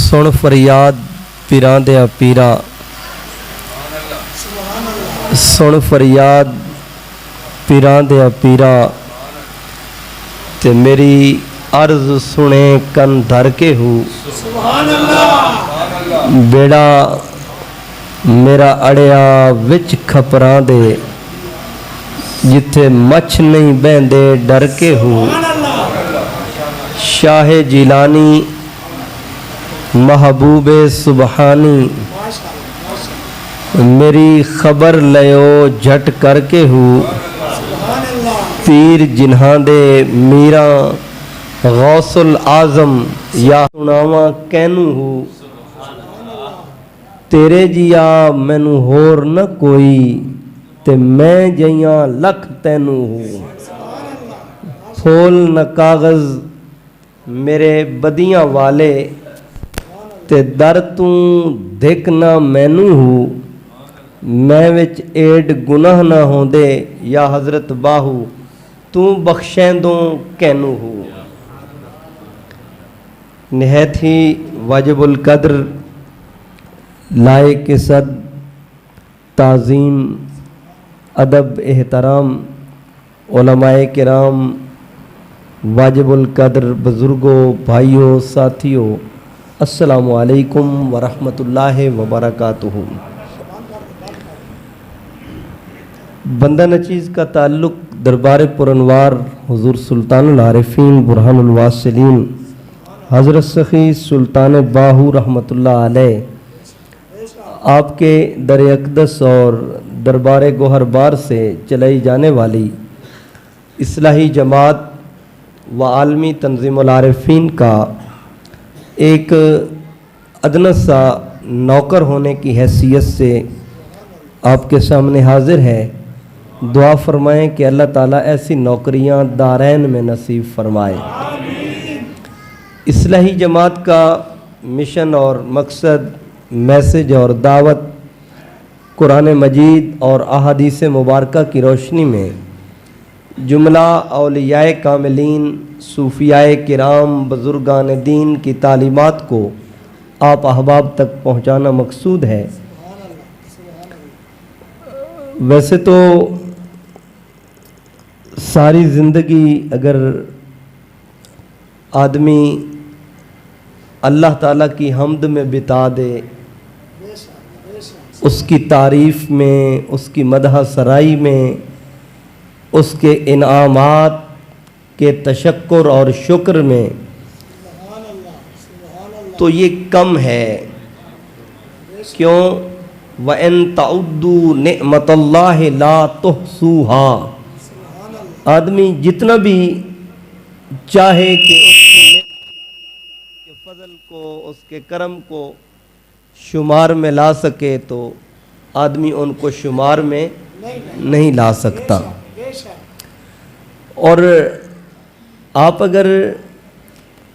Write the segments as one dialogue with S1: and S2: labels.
S1: सुन फरियाद पीरां दे पीरा, सुन फरियाद पीरां दे पीरा, ते मेरी अर्ज सुने कन धर के हूँ। बेड़ा मेरा अड़िया विच खपरां दे, जिथे मछ नहीं बहंदे डर के हूँ। शाहे जिलानी महबूबे सुबहानी, मेरी खबर लयो झट करके हूँ। पीर जिन्हां दे मीरा गौसुल आजम, या सुनावा कैनू हूँ। तेरे जिया मैनू होर न कोई, ते मैं जइया लख तैनू हूँ। फूल न कागज़ मेरे बदियां वाले, ते दर तू धिक ना मैनू हूँ। मैं विच एड गुनाह ना होंदे, या हज़रत बाहू तू बख्शैंदों कैनू हूँ। निहायत ही वाजिबुल कद्र, लायक सद ताज़ीम अदब एहतराम उलमाए किराम, वाजिबुल कद्र बुज़ुर्गों भाइयों साथियों, अस्सलामु अलैकुम वरहमतुल्लाहि वबरकातुहू। बंदा नचीज़ का ताल्लुक़ दरबार पुरनवार हुज़ूर सुल्तानुल आरिफ़ीन बुरहानुल वासिलीन हज़रत सखी सुल्तान बाहू रहमतुल्लाह अलैह आपके दर अक़दस और दरबार गोहरबार से चलाई जाने वाली इस्लाही जमात व आलमी तंज़ीमुल आरिफ़ीन का एक अदना सा नौकर होने की हैसियत से आपके सामने हाजिर है। दुआ फरमाएं कि अल्लाह ताला ऐसी नौकरियां दारैन में नसीब फरमाए। इस्लाही जमात का मिशन और मकसद, मैसेज और दावत कुरान मजीद और अहादीस मुबारका की रोशनी में जुमला औलियाए कामिलीन, सूफियाए किराम, बुज़ुर्गान दीन की तालीमात को आप अहबाब तक पहुँचाना मकसूद है। वैसे तो सारी ज़िंदगी अगर आदमी अल्लाह ताला की हम्द में बिता दे, उसकी तारीफ़ में, उसकी मदह सराई में, उसके इनामात के तशक्कुर और शुक्र में, तो ये कम है। क्यों? वअन तउद्दू निअमतल्लाहि ला तुहसूहा। आदमी जितना भी चाहे कि उसके फजल को, उसके करम को शुमार में ला सके, तो आदमी उनको शुमार में नहीं ला सकता। और आप अगर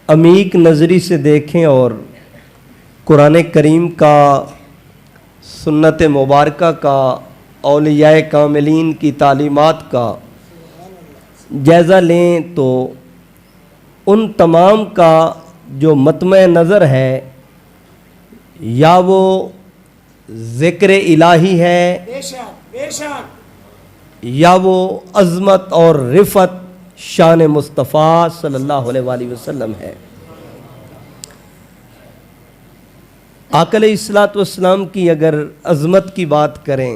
S1: अमीक नज़री से देखें और कुरान करीम का, सुन्नत मुबारका का, औलियाए कामिलीन की तालीमात का जायज़ा लें, तो उन तमाम का जो मतमे नज़र है, या वो ज़िक्र इलाही है, या वो अज़मत और रिफ़त शान मुस्तफ़ा सल्लल्लाहु अलैहि वसल्लम है। आका अलैहिस्सलातु वस्सलाम की अगर अज़मत की बात करें,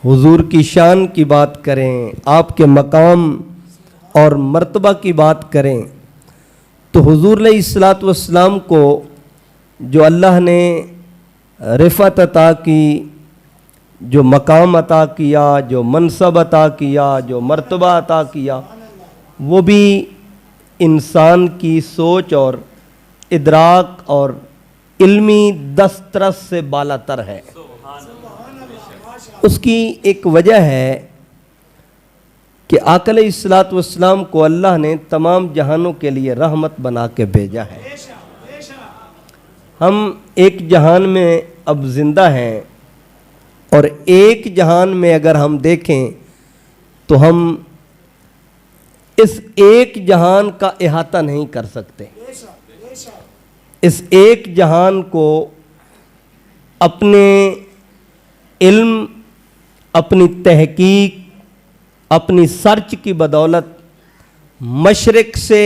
S1: हुजूर की शान की बात करें, आपके मकाम और मर्तबा की बात करें, तो हुजूर अलैहिस्सलातु वस्सलाम को जो अल्लाह ने रिफ़त अता की, जो मकाम अता किया, जो मनसब अता किया, जो मर्तबा अता किया, वो भी इंसान की सोच और इदराक और इल्मी दस्तरस से बालातर है। उसकी एक वजह है कि आका अलैहिस्सलातु वस्सलाम को अल्लाह ने तमाम जहानों के लिए रहमत बना के भेजा है। हम एक जहान में अब ज़िंदा हैं, और एक जहान में अगर हम देखें तो हम इस एक जहान का इहाता नहीं कर सकते। इस एक जहान को अपने इल्म, अपनी तहकीक, अपनी सर्च की बदौलत मशरिक से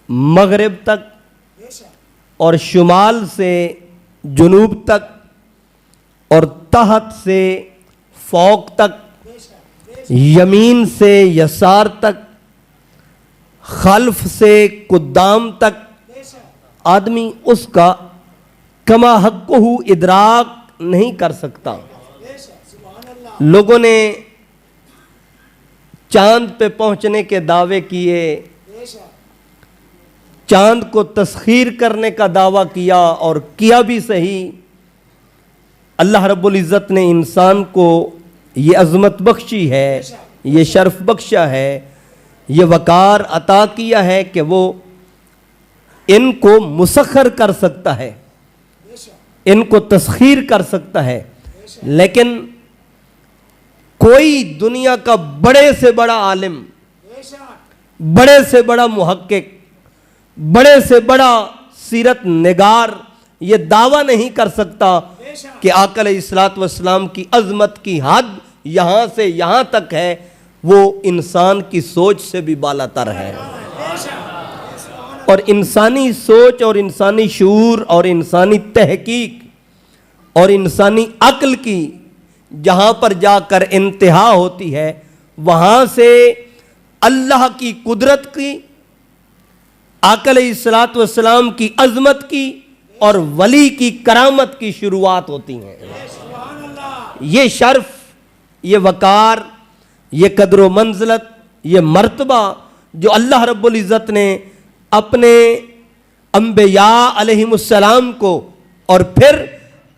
S1: मगरिब तक और शुमाल से जुनूब तक और तहत से फौक तक, यमीन से यसार तक, खल्फ से कुद्दाम तक आदमी उसका कमा हक़्क़ुहु इदराक नहीं कर सकता। लोगों ने चांद पे पहुंचने के दावे किए, चांद को तस्खीर करने का दावा किया और किया भी सही। अल्लाह रब्बुल इज़्ज़त ने इंसान को ये अज़मत बख्शी है, ये शर्फ बख्शा है, ये वकार अता किया है कि वो इनको मुसख्खर कर सकता है, इनको तस्खीर कर सकता है। लेकिन कोई दुनिया का बड़े से बड़ा आलिम, बड़े से बड़ा मुहक्किक, बड़े से बड़ा सीरत निगार ये दावा नहीं कर सकता कि आका अलैहिस्सलातु वस्सलाम की अज़मत की हद यहाँ से यहाँ तक है, वो इंसान की सोच से भी बालातर है। और इंसानी सोच और इंसानी शूर और इंसानी तहकीक और इंसानी अक्ल की जहाँ पर जाकर इंतहा होती है, वहाँ से अल्लाह की कुदरत की, आका अलैहिस्सलातु वस्सलाम की अज़मत की और वली की करामत की शुरुआत होती हैं। ये शर्फ, ये वकार, ये कदर व मंज़लत, ये मर्तबा जो अल्लाह रब्बुल इज़्ज़त ने अपने अंबिया अलैहिमुस्सलाम को और फिर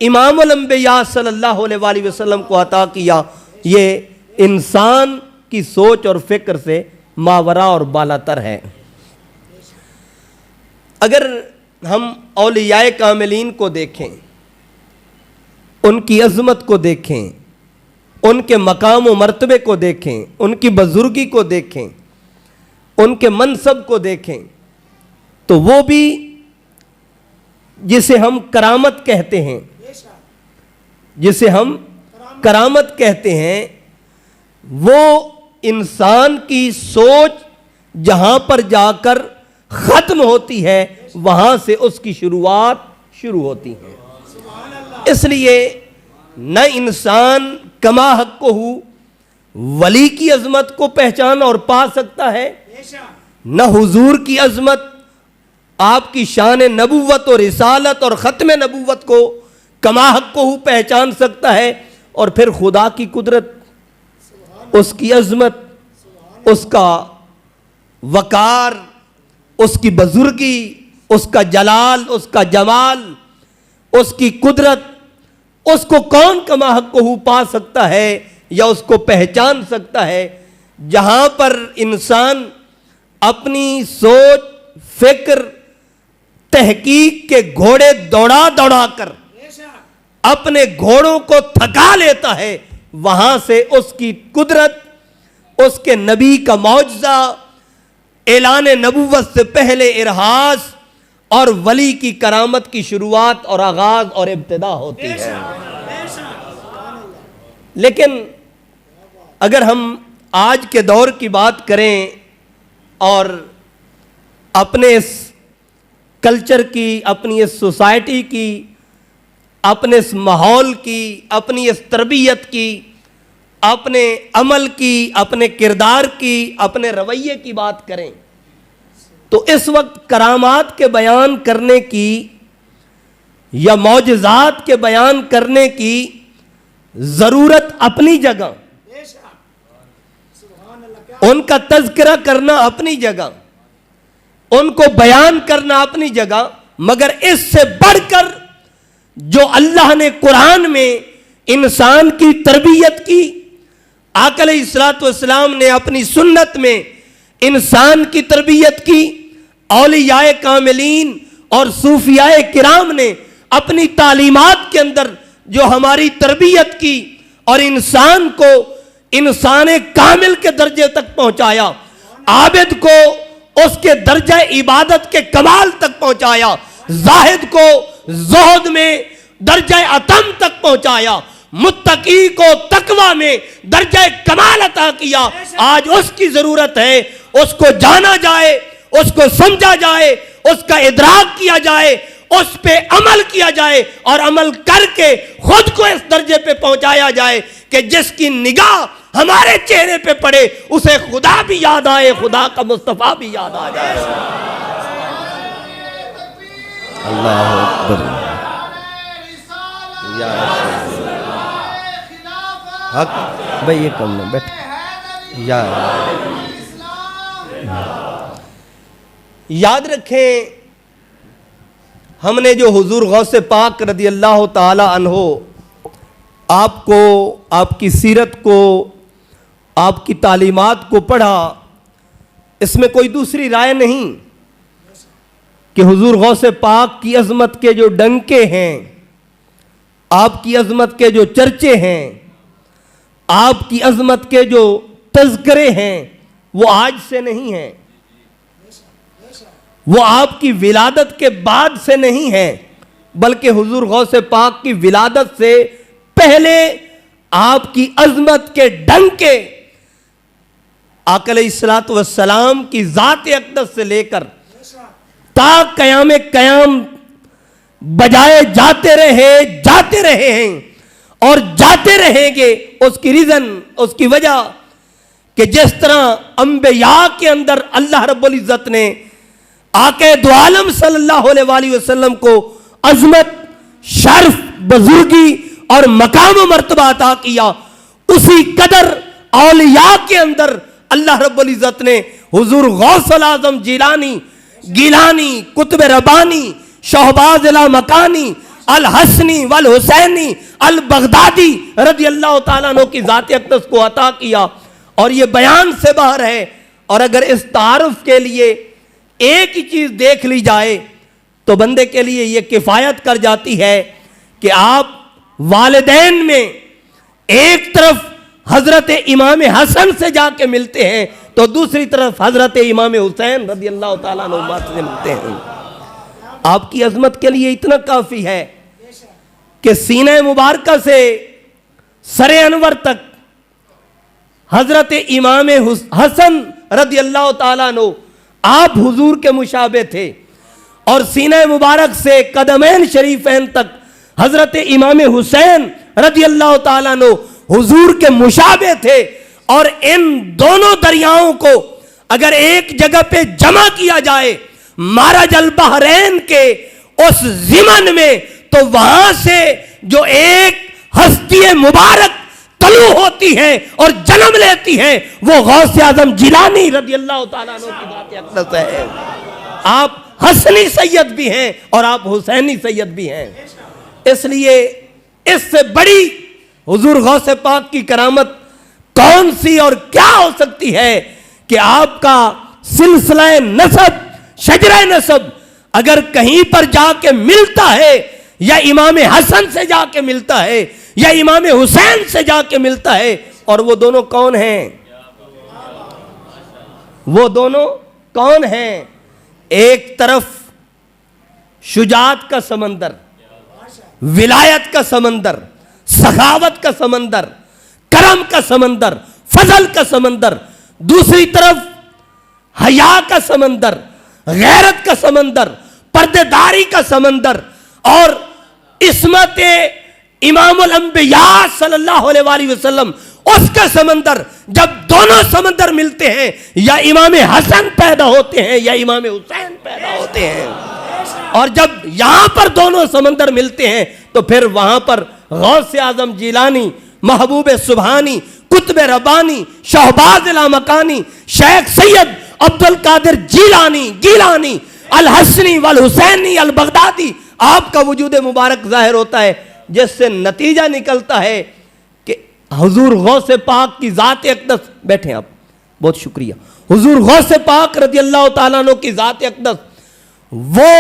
S1: इमामुल अंबिया सल्लल्लाहु अलैहि वसल्लम को अता किया, ये इंसान की सोच और फिक्र से मावरा और बालातर है। अगर हम औलियाए कामिलीन को देखें, उनकी अज़मत को देखें, उनके मकाम व मर्तबे को देखें, उनकी बुजुर्गी को देखें, उनके मनसब को देखें, तो वो भी जिसे हम करामत कहते हैं, जिसे हम करामत कहते हैं, वो इंसान की सोच जहां पर जाकर खत्म होती है, वहां से उसकी शुरुआत शुरू होती है। इसलिए न इंसान कमा हक़्क़ुहु वली की अज़मत को पहचान और पा सकता है, न हुजूर की अज़मत, आपकी शान नबुव्वत और रिसालत और ख़त्म नबुव्वत को कमा हक़्क़ुहु पहचान सकता है, और फिर खुदा की कुदरत, उसकी अज़मत, उसका वकार, उसकी बुजुर्गी, उसका जलाल, उसका जमाल, उसकी कुदरत, उसको कौन कमा हक़्क़ुहु पा सकता है या उसको पहचान सकता है, जहां पर इंसान अपनी सोच, फिक्र, तहकीक के घोड़े दौड़ा दौड़ा कर अपने घोड़ों को थका लेता है, वहां से उसकी कुदरत, उसके नबी का मौजज़ा, ऐलान नबुव्वत से पहले इरहास और वली की करामत की शुरुआत और आगाज और इब्तिदा होती है। लेकिन अगर हम आज के दौर की बात करें और अपने इस कल्चर की, अपनी इस सोसाइटी की, अपने इस माहौल की, अपनी इस तरबियत की, अपने अमल की, अपने किरदार की, अपने रवैये की बात करें, तो इस वक्त करामात के बयान करने की या मौजज़ात के बयान करने की ज़रूरत अपनी जगह, उनका तज़किरा करना अपनी जगह, उनको बयान करना अपनी जगह, मगर इससे बढ़कर जो अल्लाह ने कुरान में इंसान की तरबियत की, आका अलैहिस्सलातु वस्सलाम ने अपनी सुन्नत में इंसान की तरबियत की, औलियाए कामिलीन और सूफियाए किराम ने अपनी तालीमात के अंदर जो हमारी तरबियत की और इंसान को इंसान कामिल के दर्जे तक पहुंचाया, आबिद को उसके दर्जा इबादत के कमाल तक पहुंचाया, जाहिद को ज़ुहद में दर्जा अतम तक पहुंचाया, मुत्तकी को तकवा में दर्जा कमाल अता किया। आज उसकी जरूरत है, उसको जाना जाए, उसको समझा जाए, उसका इदराक किया जाए, उस पे अमल किया जाए और अमल करके खुद को इस दर्जे पे पहुंचाया जाए कि जिसकी निगाह हमारे चेहरे पे पड़े उसे खुदा भी याद आए, खुदा का मुस्तफा भी याद आ जाए। अल्लाह अकबर। हक भाई, ये कम ना बैठ याद रखें, हमने जो हुजूर गौसे पाक रदी अल्लाह ताला अन्हो आपको, आपकी सीरत को, आपकी तालीमात को पढ़ा, इसमें कोई दूसरी राय नहीं कि हुजूर गौसे पाक की अजमत के जो डंके हैं, आपकी अजमत के जो चर्चे हैं, आपकी अजमत के जो तज़किरे हैं, वो आज से नहीं हैं, वो आपकी विलादत के बाद से नहीं है, बल्कि हुजूर गौसे पाक की विलादत से पहले आपकी अजमत के डंके आका अलैहिस्सलातु वस्सलाम की ज़ात अक़दस से लेकर ता क़याम क़याम बजाए जाते रहे हैं और जाते रहेंगे। उसकी रीज़न, उसकी वजह कि जिस तरह अंबिया के अंदर अल्लाह रब्बुल इज़्ज़त ने आके दो आलम सल्लल्लाहु अलैहि वसल्लम को अजमत, शर्फ, बुजुर्गी और मकाम व मर्तबा अता किया, उसी कदर औलिया के अंदर अल्लाह रब्बुल इज़्ज़त ने हुजूर गौसुल आज़म जिलानी, गिलानी, कुतुब रब्बानी, शहबाज अला मकानी, अल हसनी वल हुसैनी, अल बगदादी रज़ी अल्लाह ताला अन्हु की ज़ात अक़दस को अता किया। और ये बयान से बाहर है। और अगर इस तारुफ के लिए एक ही चीज देख ली जाए तो बंदे के लिए यह किफायत कर जाती है कि आप वालिदैन में एक तरफ हजरत इमाम हसन से जाके मिलते हैं तो दूसरी तरफ हजरत इमाम हुसैन रज़ी अल्लाह ताला अन्हु से मिलते हैं। आपकी अजमत के लिए इतना काफी है कि सीने मुबारक से सरे अनवर तक हजरत इमाम हसन रज़ी अल्लाह ताला अन्हु आप हुजूर के मुशाबे थे और सीने मुबारक से कदमैन शरीफैन तक हजरत इमाम हुसैन रज़ी अल्लाह ताला अन्हु हुजूर के मुशाबे थे। और इन दोनों दरियाओं को अगर एक जगह पे जमा किया जाए मारज अल बहरैन के उस ज़िमन में, तो वहां से जो एक हस्ती मुबारक तलू होती है और जन्म लेती है वो गौसे आजम जिलानी रज़ी अल्लाह ताला अन्हु की ज़ात अक़दस है। आप हसनी सैयद भी हैं और आप हुसैनी सैयद भी हैं। इसलिए इससे बड़ी हुजूर गौसे पाक की करामत कौन सी और क्या हो सकती है कि आपका सिलसिला नसब, शजरा नसब अगर कहीं पर जाके मिलता है या इमाम हसन से जाके मिलता है या इमाम हुसैन से जाके मिलता है, और वो दोनों कौन हैं? वो दोनों कौन हैं? एक तरफ शुजात का समंदर, विलायत का समंदर, सखावत का समंदर, करम का समंदर, फजल का समंदर, दूसरी तरफ हया का समंदर, गैरत का समंदर, पर्देदारी का समंदर और इस्मत इमामुल अंबिया सल्लल्लाहु अलैहि वसल्लम उसका समंदर। जब दोनों समंदर मिलते हैं या इमाम हसन पैदा होते हैं या इमाम हुसैन पैदा होते हैं, और जब यहां पर दोनों समंदर मिलते हैं तो फिर वहां पर गौसे आजम जिलानी, महबूब सुबहानी, कुतुब रब्बानी, शहबाज अला मकानी, शेख सैयद अब्दुल कादिर जिलानी, गिलानी, अल हसनी वल हुसैनी अल बगदादी आपका वजूद मुबारक जाहिर होता है, जिससे नतीजा निकलता है कि हुजूर गौसे पाक की ज़ात अक़दस, बैठे आप, बहुत शुक्रिया, हुजूर गौसे पाक रज़ी अल्लाह ताला अन्हु की ज़ात अक़दस वो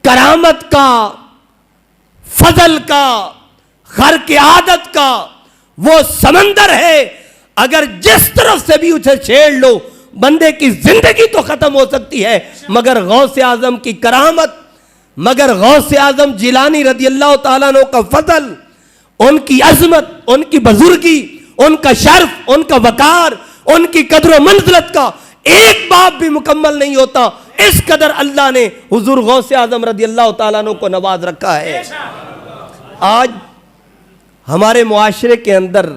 S1: करामत का, फजल का, खर के आदत का वो समंदर है। अगर जिस तरफ से भी उसे छेड़ लो बंदे की जिंदगी तो खत्म हो सकती है, मगर गौसे आजम की करामत, मगर गौसे आजम जिलानी रदी अल्लाह ताला अन्हु का फजल, उनकी अजमत, उनकी बुजुर्गी, उनका शर्फ, उनका वकार, उनकी कदर मंजिलत का एक बाप भी मुकम्मल नहीं होता। इस कदर अल्लाह ने हुजूर गौसे आजम रदी अल्लाह ताला अन्हु को नवाज रखा है। आज हमारे मुआशरे के अंदर,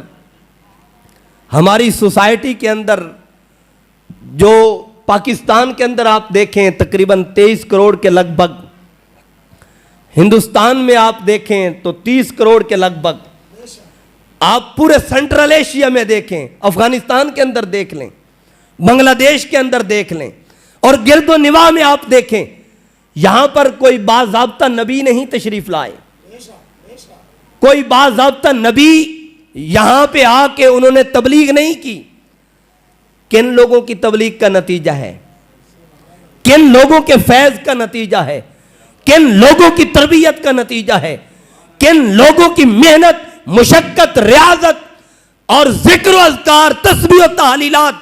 S1: हमारी सोसाइटी के अंदर, जो पाकिस्तान के अंदर आप देखें तकरीबन 23 करोड़ के लगभग, हिंदुस्तान में आप देखें तो 30 करोड़ के लगभग, आप पूरे सेंट्रल एशिया में देखें, अफगानिस्तान के अंदर देख लें, बांग्लादेश के अंदर देख लें, और गिरदो निवाह में आप देखें, यहां पर कोई बाज़ाब्ता नबी नहीं तशरीफ लाए, कोई बाज़ाब्ता नबी यहां पे आके उन्होंने तबलीग नहीं की। किन लोगों की तबलीग का नतीजा है, किन लोगों के फैज का नतीजा है, किन लोगों की तरबियत का नतीजा है, किन लोगों की मेहनत, मुशक्कत, रियाजत और जिक्र अज़कार, तस्बीह और तहलीलात,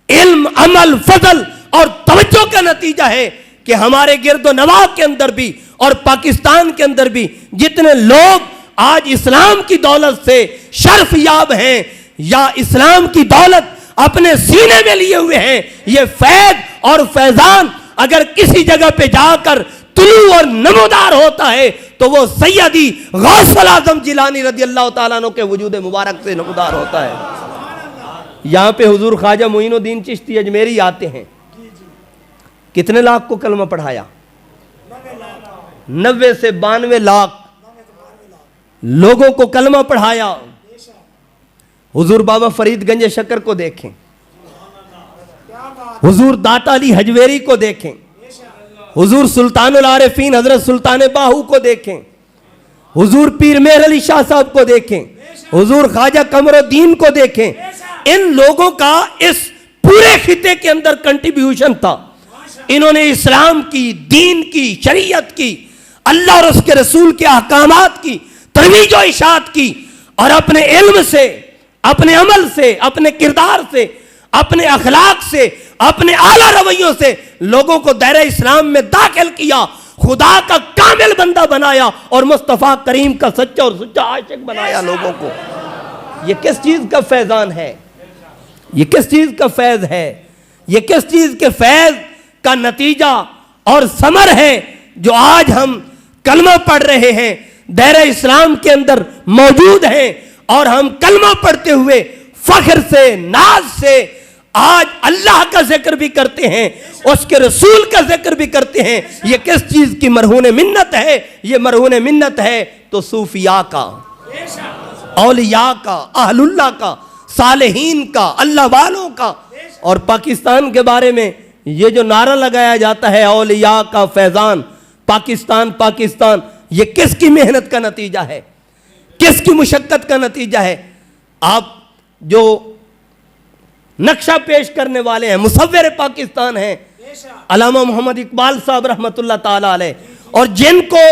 S1: इल्म, अमल, फजल और तवज्जो का नतीजा है कि हमारे गिरदो नवाह के अंदर भी और पाकिस्तान के अंदर भी जितने लोग आज इस्लाम की दौलत से शर्फ याब हैं या इस्लाम की दौलत अपने सीने में लिए हुए हैं, ये फैज और फैजान अगर किसी जगह पे जाकर तुलू और नमोदार होता है तो वो सैयदी गौसुल आजम जिलानी रदी अल्लाह ताला अन्हु के वजूद मुबारक से नमोदार होता है। यहां पे हुजूर ख्वाजा मोइनुद्दीन चिश्ती अजमेरी आते हैं, कितने लाख को कलमा पढ़ाया? 90 से 92 लाख लोगों को कलमा पढ़ाया। हुजूर बाबा फरीदगंज शक्कर को देखें, हुजूर दाता अली हजवेरी को देखें, हुजूर सुल्तानुल आरिफीन हजरत सुल्तान बाहू को देखें, हुजूर पीर मेहर अली शाह साहब को देखें, हुजूर ख्वाजा कमरुद्दीन को देखें। इन लोगों का इस पूरे खिते के अंदर कंट्रीब्यूशन था। इन्होंने इस्लाम की, दीन की, शरीयत की, अल्लाह और उसके रसूल के अहकामात की तरवीज और इशाअत की, और अपने इल्म से, अपने अमल से, अपने किरदार से, अपने अखलाक से, अपने आला रवैयों से लोगों को दायरे इस्लाम में दाखिल किया, खुदा का कामिल बंदा बनाया और मुस्तफ़ा करीम का सच्चा और सच्चा आशिक बनाया लोगों को। ये किस चीज का फैजान है? ये किस चीज का फैज है? ये किस चीज के फैज का नतीजा और समर है जो आज हम कलमा पढ़ रहे हैं, दायरे इस्लाम के अंदर मौजूद हैं, और हम कलमा पढ़ते हुए फख्र से, नाज से आज अल्लाह का जिक्र भी करते हैं, उसके रसूल का जिक्र भी करते हैं। ये किस चीज की मरहून मिन्नत है? ये मरहून मिन्नत है तो सूफिया का, औलिया का, अहलुल्लाह का, सालेहीन का, अल्लाह वालों का। और पाकिस्तान के बारे में ये जो नारा लगाया जाता है औलिया का फैजान, पाकिस्तान पाकिस्तान, ये किसकी मेहनत का नतीजा है? किसकी मुशक्कत का नतीजा है? आप जो नक्शा पेश करने वाले हैं, मुसव्विर पाकिस्तान हैं अल्लामा मोहम्मद इकबाल साहब रहमतुल्लाह ताला अलैह, और जिनको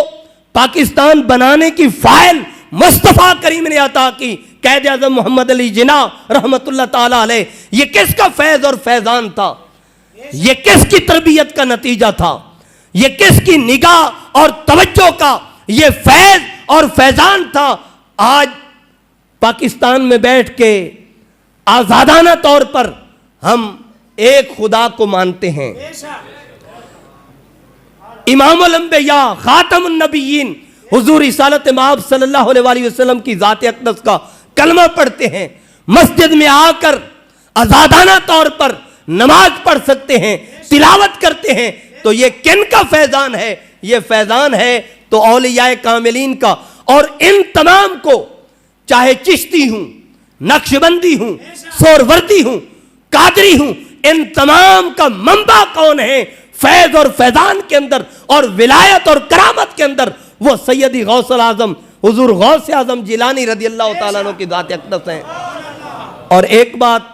S1: पाकिस्तान बनाने की फाइल मुस्तफ़ा करीम ने अता की, कैद आज़म मोहम्मद अली जिन्ना रहमतुल्लाह ताला अलैह, ये किसका फैज और फैजान था? ये किसकी तरबियत का नतीजा था? ये किसकी निगाह और तवज्जो का ये फैज और फैजान था? आज पाकिस्तान में बैठ के आजादाना तौर पर हम एक खुदा को मानते हैं, इमामुल अंबिया, खातमुन नबिय्यीन हुजूर रिसालत माब सल्लल्लाहु अलैहि वसल्लम की जात अक़दस का कलमा पढ़ते हैं, मस्जिद में आकर आजादाना तौर पर नमाज पढ़ सकते हैं, तिलावत करते हैं, तो ये किन का फैजान है? ये फैजान है तो औलिया कामिलीन का। और इन तमाम को, चाहे चिश्ती हूं, नक्शबंदी हूं, सोरवर्दी हूं, कादरी हूं, इन तमाम का मंबा कौन है? फैज और फैजान के अंदर और विलायत और करामत के अंदर वो सैयदी गौसुल आजम हुजूर गौसे आजम जिलानी रदी अल्लाह ताला अन्हु की जात अक़दस हैं। और एक बात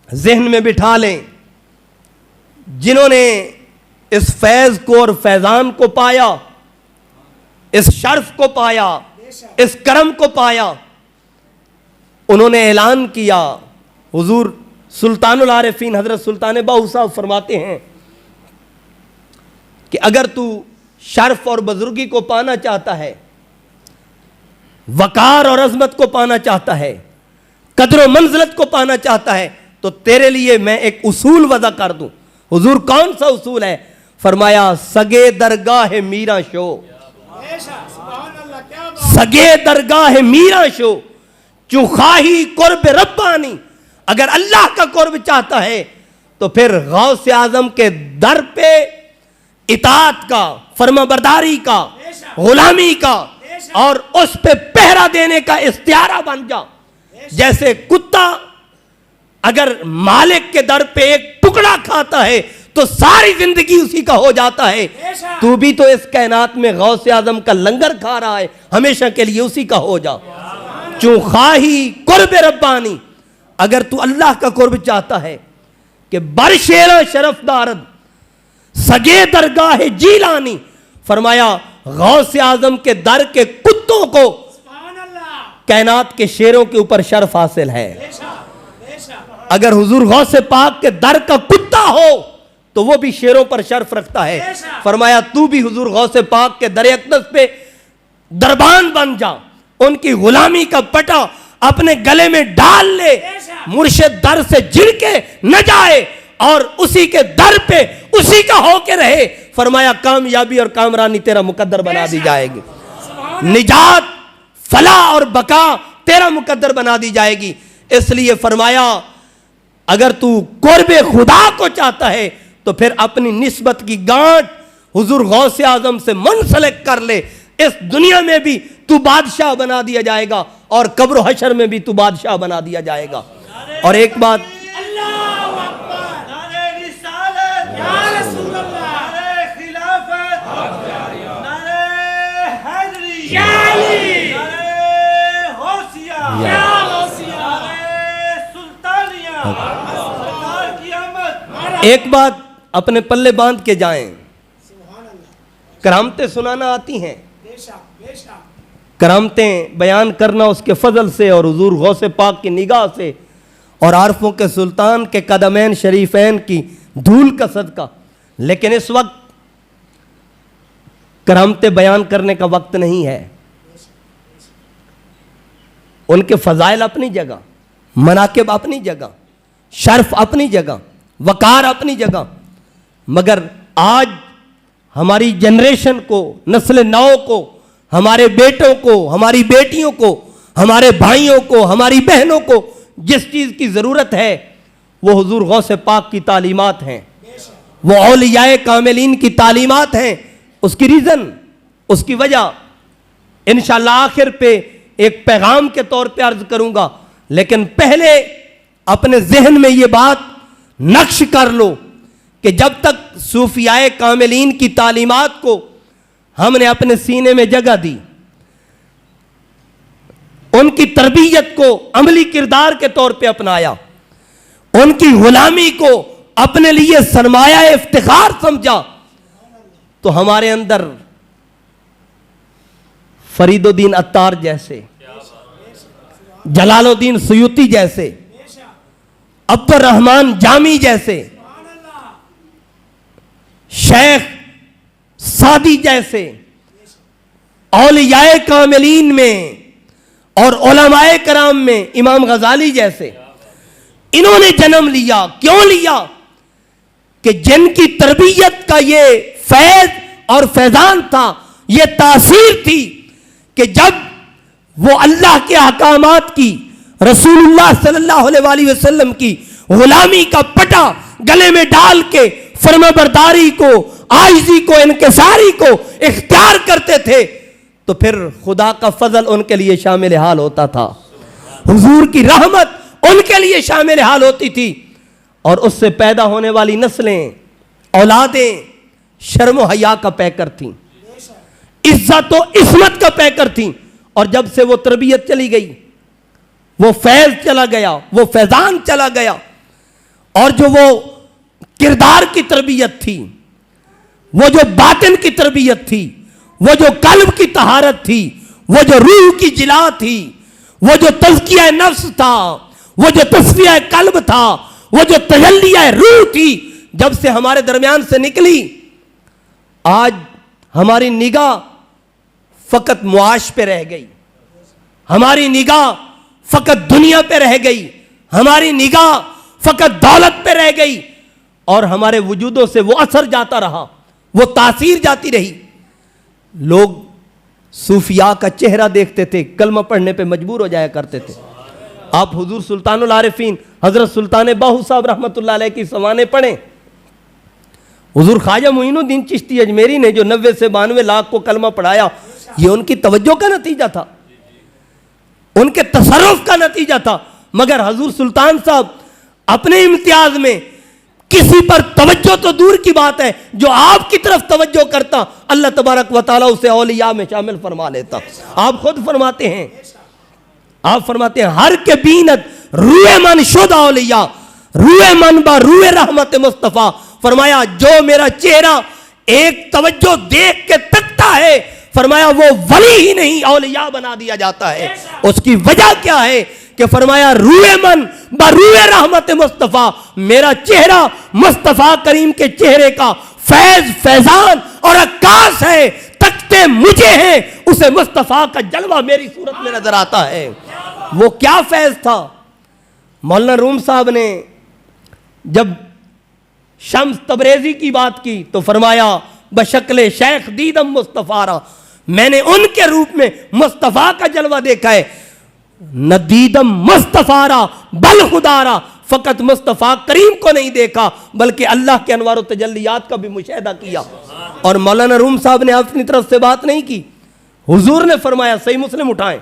S1: जहन में बिठा लें, जिन्होंने इस फैज को और फैजान को पाया, इस शर्फ को पाया, इस करम को पाया, उन्होंने ऐलान किया, हुजूर सुल्तानुल आरिफीन हजरत सुल्तान बाहू साहब फरमाते हैं कि अगर तू शर्फ और बुजुर्गी को पाना चाहता है, वकार और अजमत को पाना चाहता है, कदर व मंजिलत को पाना चाहता है, तो तेरे लिए मैं एक उसूल वज़ा कर दूं। हुजूर कौन सा उसूल है? फरमाया सगे दरगाह मीरा शो, सगे दरगाह मीरा शो चुखाही कुर्ब रब्बानी। अगर अल्लाह का कुर्ब चाहता है तो फिर गौस आजम के दर पे इताअत का, फर्माबरदारी का, गुलामी का और उस पे पहरा देने का इख्तियारा बन जा। जैसे कुत्ता अगर मालिक के दर पे एक टुकड़ा खाता है तो सारी जिंदगी उसी का हो जाता है, तू भी तो इस कायनात में गौस आजम का लंगर खा रहा है, हमेशा के लिए उसी का हो जा। चुखाही कुर्ब रब्बानी, अगर तू अल्लाह का कुर्ब चाहता है कि बरशेरा शरफदारद सगे दरगाह जीलानी, फरमाया गौस आजम के दर के कुत्तों को कायनात के शेरों के ऊपर शर्फ हासिल है। अगर हुजूर गौस पाक के दर का कुत्ता हो तो वो भी शेरों पर शर्फ रखता है। फरमाया तू भी हुजूर गौस पाक के दर अक़दस पे दरबान बन जा, उनकी गुलामी का पटा अपने गले में डाल ले, मुर्शिद दर से झिड़के न जाए और उसी के दर पे उसी का होके रहे। फरमाया कामयाबी और कामरानी तेरा मुकद्दर बना दी जाएगी, निजात फलाह और बका तेरा मुकद्दर बना दी जाएगी। इसलिए फरमाया अगर तू कुर्बे खुदा को चाहता है तो फिर अपनी निस्बत की गांठ हुजूर गौसे आजम से मुंसलिक कर ले। इस दुनिया में भी तू बादशाह बना दिया जाएगा और कब्र हशर में भी तू बादशाह बना दिया जाएगा। और एक बात, एक बात अपने पल्ले बांध के जाएं, करामतें सुनाना आती हैं, करामतें बयान करना उसके फजल से और हुजूर गौसे पाक की निगाह से और आरफों के सुल्तान के कदमैन शरीफैन की धूल का सदका। लेकिन इस वक्त करामतें बयान करने का वक्त नहीं है। उनके फजाइल अपनी जगह, मनाकिब अपनी जगह, शर्फ अपनी जगह, वकार अपनी जगह, मगर आज हमारी जनरेशन को, नस्ल नौ को, हमारे बेटों को, हमारी बेटियों को, हमारे भाइयों को, हमारी बहनों को जिस चीज़ की ज़रूरत है वो हुजूर गौसे पाक की तालीमात हैं, वो औलियाए कामिलीन की तालीमात हैं। उसकी रीज़न, उसकी वजह इंशाअल्लाह आखिर पे एक पैगाम के तौर पे अर्ज करूंगा, लेकिन पहले अपने जहन में ये बात नक्श कर लो कि जब तक सूफियाए कामिलीन की तालीमात को हमने अपने सीने में जगह दी, उनकी तरबियत को अमली किरदार के तौर पे अपनाया, उनकी गुलामी को अपने लिए सरमाया इफ्तिखार समझा, तो हमारे अंदर फरीदुद्दीन अत्तार जैसे, जलालुद्दीन सुयूती जैसे, अब्दुर रहमान जामी जैसे, शेख सादी जैसे औलियाए कामिलीन में और उलमाए कराम में इमाम गजाली जैसे इन्होंने जन्म लिया। क्यों लिया? कि जिनकी तरबियत का ये फैज और फैजान था, ये तासीर थी कि जब वो अल्लाह के अहकामात की, रसूलुल्लाह सल्लल्लाहु अलैहि वसल्लम की गुलामी का पटा गले में डाल के फर्माबरदारी को, आइजी को, इनकिसारी को इख्तियार करते थे, तो फिर खुदा का फजल उनके लिए शामिल हाल होता था, हुजूर की रहमत उनके लिए शामिल हाल होती थी, और उससे पैदा होने वाली नस्लें, औलादें शर्म हया का पैकर थीं, इज्जत और इस्मत का पैकर थीं। और जब से वो तरबियत चली गई, वो फैज चला गया, वो फैजान चला गया, और जो वो किरदार की तरबियत थी, वो जो बातिन की तरबियत थी, वो जो कल्ब की तहारत थी, वो जो रूह की जिला थी, वो जो तज़किया नफ्स था, वो जो तस्फिया कल्ब था, वो जो तजल्लिया रूह थी जब से हमारे दरमियान से निकली, आज हमारी निगाह फकत मुआश पे रह गई, हमारी निगाह फकत दुनिया पे रह गई, हमारी निगाह फकत दौलत पे रह गई और हमारे वजूदों से वो असर जाता रहा, वो तासीर जाती रही। लोग सूफिया का चेहरा देखते थे, कलमा पढ़ने पे मजबूर हो जाया करते थे। आप हुजूर सुल्तानुल आरिफीन हजरत सुल्तान बाहू साहब रहमतुल्लाह अलैह की सवाने पढ़ें। हुजूर ख्वाजा मोइनुद्दीन चिश्ती अजमेरी ने जो 90 से 92 लाख को कलमा पढ़ाया, ये उनकी तवज्जो का नतीजा था, उनके तसर्रुफ का नतीजा था। मगर हुजूर सुल्तान साहब अपने इम्तियाज में किसी पर तवज्जो तो दूर की बात है, जो आपकी तरफ तवज्जो करता अल्लाह तबारक व तआला उसे औलिया में शामिल फरमा लेता। आप खुद फरमाते हैं, आप फरमाते हैं हर के बीनत रूए मन शुद औलिया रूए मन बा रूए रहमत मुस्तफ़ा। फरमाया जो मेरा चेहरा एक तवज्जो देख के तकता है, फरमाया वो वली ही नहीं औलिया बना दिया जाता है। उसकी वजह क्या है कि फरमाया रूए मन बरूए रहमत मुस्तफ़ा, मेरा चेहरा मुस्तफ़ा करीम के चेहरे का फैज फैजान और अक्कास है, तकते मुझे हैं, उसे मुस्तफ़ा का जलवा मेरी सूरत में नजर आता है। वो क्या फैज था। मौलाना रूम साहब ने जब शम्स तबरेजी की बात की तो फरमाया बशक्ले शेख दीदम मुस्तफ़ारा, मैंने उनके रूप में मुस्तफ़ा का जलवा देखा है। नदीदम मुस्तफ़ारा बल खुदारा, फकत मुस्तफ़ा करीम को नहीं देखा बल्कि अल्लाह के अनवार तजल्लियात का भी मुशाहिदा किया। और मौलाना रूम साहब ने अपनी तरफ से बात नहीं की, हुजूर ने फरमाया, सही मुस्लिम उठाएं,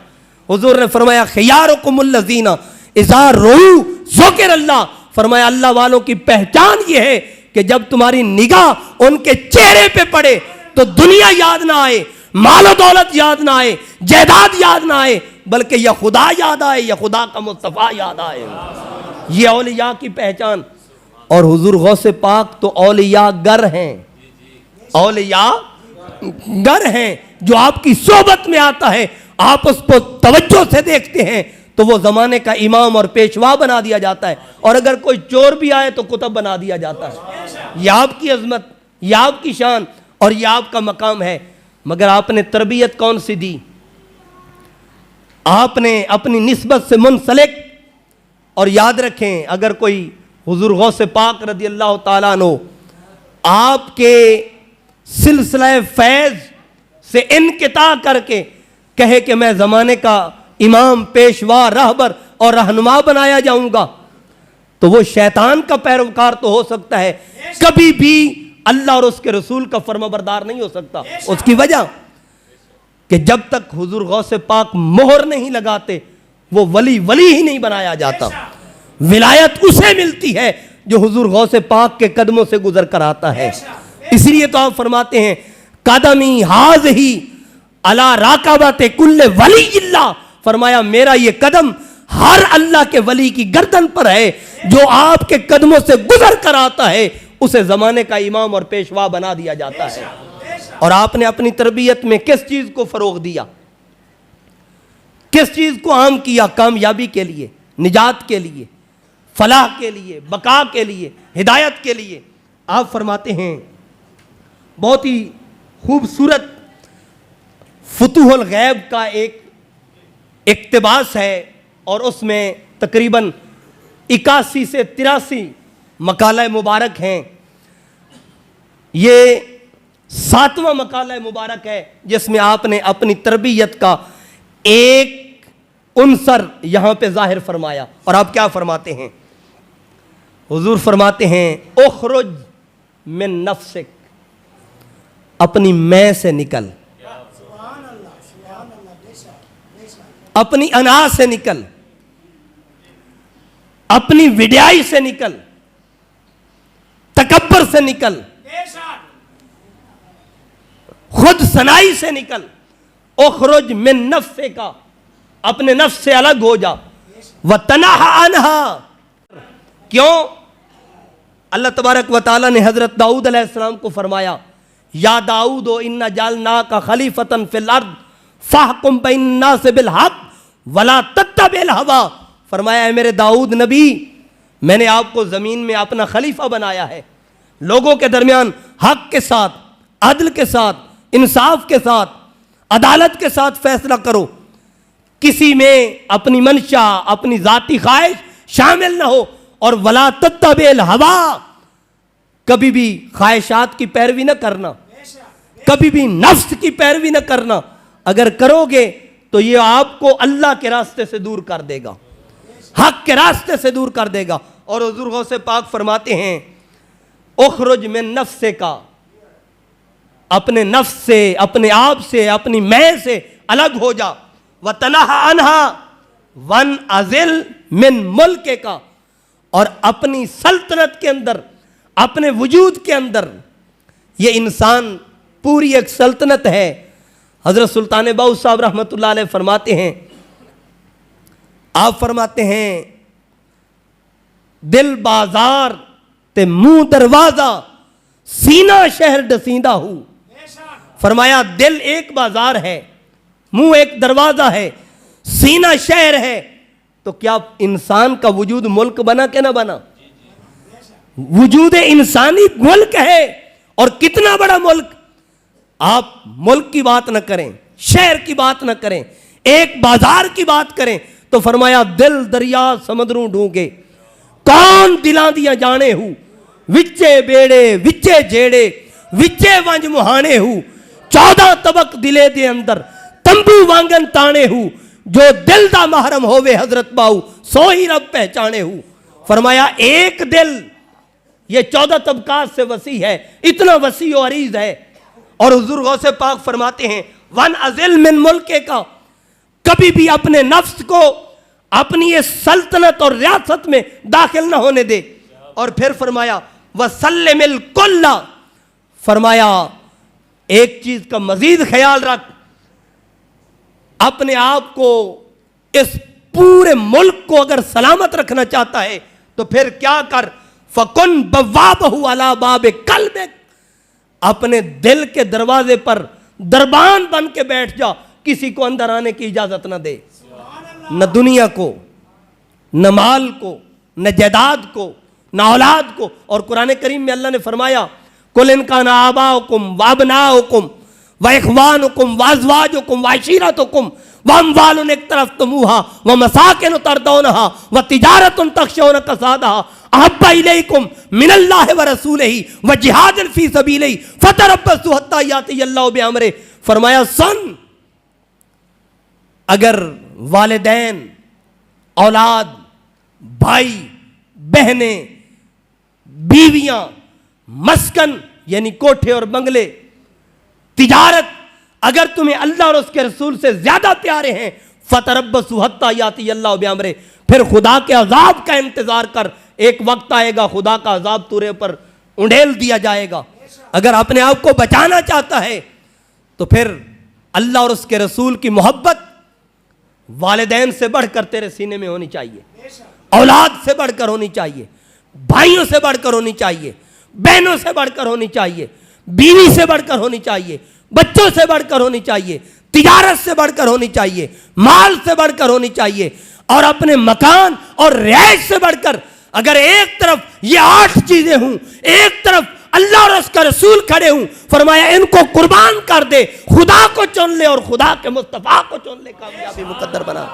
S1: हुजूर ने फरमाया खियारुकुमुल्लज़ीना इज़ा रोऊ ज़ुकिर अल्लाह, फरमाया अल्लाह वालों की पहचान ये है कि जब तुम्हारी निगाह उनके चेहरे पे पड़े तो दुनिया याद ना आए, मालो दौलत याद ना आए, जायदाद याद ना आए, बल्कि या खुदा याद आए, या खुदा का मुस्तफ़ा याद आए। ये औलिया की पहचान। और हुजूर गौसे पाक तो औलिया गर हैं, औलिया गर हैं। जो आपकी सोबत में आता है, आप उसको तवज्जो से देखते हैं तो वो जमाने का इमाम और पेशवा बना दिया जाता है, और अगर कोई चोर भी आए तो कुतुब बना दिया जाता है। यह आपकी अजमत, यह आपकी शान और यह आपका मकाम है। मगर आपने तरबियत कौन सी दी? आपने अपनी निस्बत से मुंसलिक। और याद रखें, अगर कोई हुजूर गौसे पाक रज़ी अल्लाह ताला अन्हु आपके सिलसिला फैज से इनकिता करके कहे कि मैं ज़माने का इमाम, पेशवा, रहबर और रहनुमा बनाया जाऊंगा, तो वो शैतान का पैरोकार तो हो सकता है, कभी भी अल्लाह और उसके रसूल का फर्माबरदार नहीं हो सकता। उसकी वजह कि जब तक हुजूर गौसे पाक मोहर नहीं लगाते वो वली वली ही नहीं बनाया जाता। विलायत उसे मिलती है जो हुजूर गौसे पाक के कदमों से गुजर कर आता है। इसलिए तो आप फरमाते हैं कदमी हाज ही अला राकाबते कुल्ले वली इल्ला, फरमाया मेरा ये कदम हर अल्लाह के वली की गर्दन पर है, जो आपके कदमों से गुजर कर आता है उसे जमाने का इमाम और पेशवा बना दिया जाता है। और आपने अपनी तरबियत में किस चीज को फरोग दिया, किस चीज को आम किया? कामयाबी के लिए, निजात के लिए, फलाह के लिए, बका के लिए, हिदायत के लिए। आप फरमाते हैं बहुत ही खूबसूरत फुतूहुल गैब का एक इक्तिबास है और उसमें तकरीबन 81 से 83 मकाला मुबारक हैं। ये 7वां मकाला मुबारक है जिसमें आपने अपनी तरबियत का एक उनसर यहां पे जाहिर फरमाया। और आप क्या फरमाते हैं? हुजूर फरमाते हैं उखरुज मिन नफ्सिक, अपनी मैं से निकल, अपनी अना से निकल, अपनी विड्याई से निकल, तकब्बर से निकल, खुद सनाई से निकल। उखरुज मिन नफ्से का, अपने नफ्स से अलग हो जा। व तनहा अनहा, क्यों? अल्लाह तबारक व तआला ने हजरत दाऊद अलैहिस्सलाम को फरमाया या दाऊद इन्ना जालना का खलीफतन फिल अर्द फहकुम बैन नास बिल हक वला तत्तबिल हवा। फरमाया है मेरे दाऊद नबी, मैंने आपको ज़मीन में अपना खलीफा बनाया है। लोगों के दरमियान हक के साथ, अदल के साथ, इंसाफ के साथ, अदालत के साथ फैसला करो। किसी में अपनी मंशा, अपनी जाती ख्वाहिश शामिल ना हो। और वला तत्तबिल हवा, कभी भी ख्वाहिशात की पैरवी ना करना, कभी भी नफ्स की पैरवी ना करना। अगर करोगे तो ये आपको अल्लाह के रास्ते से दूर कर देगा, हक के रास्ते से दूर कर देगा। और हुज़ूर गौसे पाक फरमाते हैं, उखरुज मिन नफ्से का, अपने नफ्स से, अपने आप से, अपनी मैं से अलग हो जा। व तनहा अनहा वन अजिल मिन मुल्के का, और अपनी सल्तनत के अंदर, अपने वजूद के अंदर, ये इंसान पूरी एक सल्तनत है। हजरत सुल्तान बाहू साहब रहमतुल्लाह अलैह फरमाते हैं, आप फरमाते हैं, दिल बाजार ते मुंह दरवाजा, सीना शहर डसींदा हूं। फरमाया दिल एक बाजार है, मुंह एक दरवाजा है, सीना शहर है। तो क्या इंसान का वजूद मुल्क बना के ना बना? वजूद इंसानी मुल्क है। और कितना बड़ा मुल्क। आप मुल्क की बात ना करें, शहर की बात ना करें, एक बाजार की बात करें तो फरमाया दिल दरिया समुद्रों ढूंढे, कौन दिलां दिया जाने हूं, विच्चे बेड़े विच्चे जेड़े, विच्चे वंज मुहाने हूं, 14 तबक दिले दे अंदर तंबू वांगन ताने हूं, जो दिल दा महरम होवे हजरत बाऊ सो ही रब पहचाने हूं। फरमाया एक दिल ये 14 तबकात से वसी है, इतना वसी और अरीज है। और हुजूर गौसे पाक फरमाते हैं, वन अजिल मिन मुल्के का, कभी भी अपने नफ्स को अपनी ये सल्तनत और रियासत में दाखिल ना होने दे। और फिर फरमाया वसल्लिमिल कुल्ला, फरमाया एक चीज का मजीद ख्याल रख, अपने आप को, इस पूरे मुल्क को अगर सलामत रखना चाहता है तो फिर क्या कर, फकुन बवाबहु अला बाबे कल्बिक, अपने दिल के दरवाजे पर दरबान बन के बैठ जा, किसी को अंदर आने की इजाजत ना दे, न दुनिया को, न माल को, न जायदाद को, न औलाद को। और कुरान करीम में अल्लाह ने फरमाया, कुल इनका ना आबाउकुम वाबनाउकुम व इखवानुकुम वाज़वाजुकुम वाशिरतुकुम वअमवालुन इक्तरफ्तमुहा व मसाकिन तरदौनहा व तिजारतुन तखशौन कसादहा अहब्बा इलैकुम मिनल्लाहि व रसूलिही व जिहादिन फी सबीलिही फतरब्बसू हत्ता याति अल्लाहु बिअमरिही। फरमाया सुन, अगर वालिदैन, औलाद, भाई बहनें, बीवियां, मस्कन यानी कोठे और बंगले, तिजारत, अगर तुम्हें अल्लाह और उसके रसूल से ज्यादा प्यारे हैं, फतरब्बसू हत्ता याति अल्लाहु बिअमरिही, फिर खुदा के अजाब का इंतजार कर, एक वक्त आएगा खुदा का अजाब तुरे पर उंडेल दिया जाएगा। अगर अपने आप को बचाना चाहता है तो फिर अल्लाह और उसके रसूल की मोहब्बत वालिदैन से बढ़कर तेरे सीने में होनी चाहिए, औलाद से बढ़कर होनी चाहिए, भाइयों से बढ़कर होनी चाहिए, बहनों से बढ़कर होनी चाहिए, बीवी से बढ़कर होनी चाहिए, बच्चों से बढ़कर होनी चाहिए, तिजारत से बढ़कर होनी चाहिए, माल से बढ़कर होनी चाहिए, और अपने मकान और रिहाइश से बढ़कर। अगर एक तरफ ये 8 चीजें हूं, एक तरफ अल्लाह और उसका रसूल खड़े हूं, फरमाया इनको कुर्बान कर दे, खुदा को चुन ले और खुदा के मुस्तफा को चुन ले, कामयाबी मुकद्दर बना।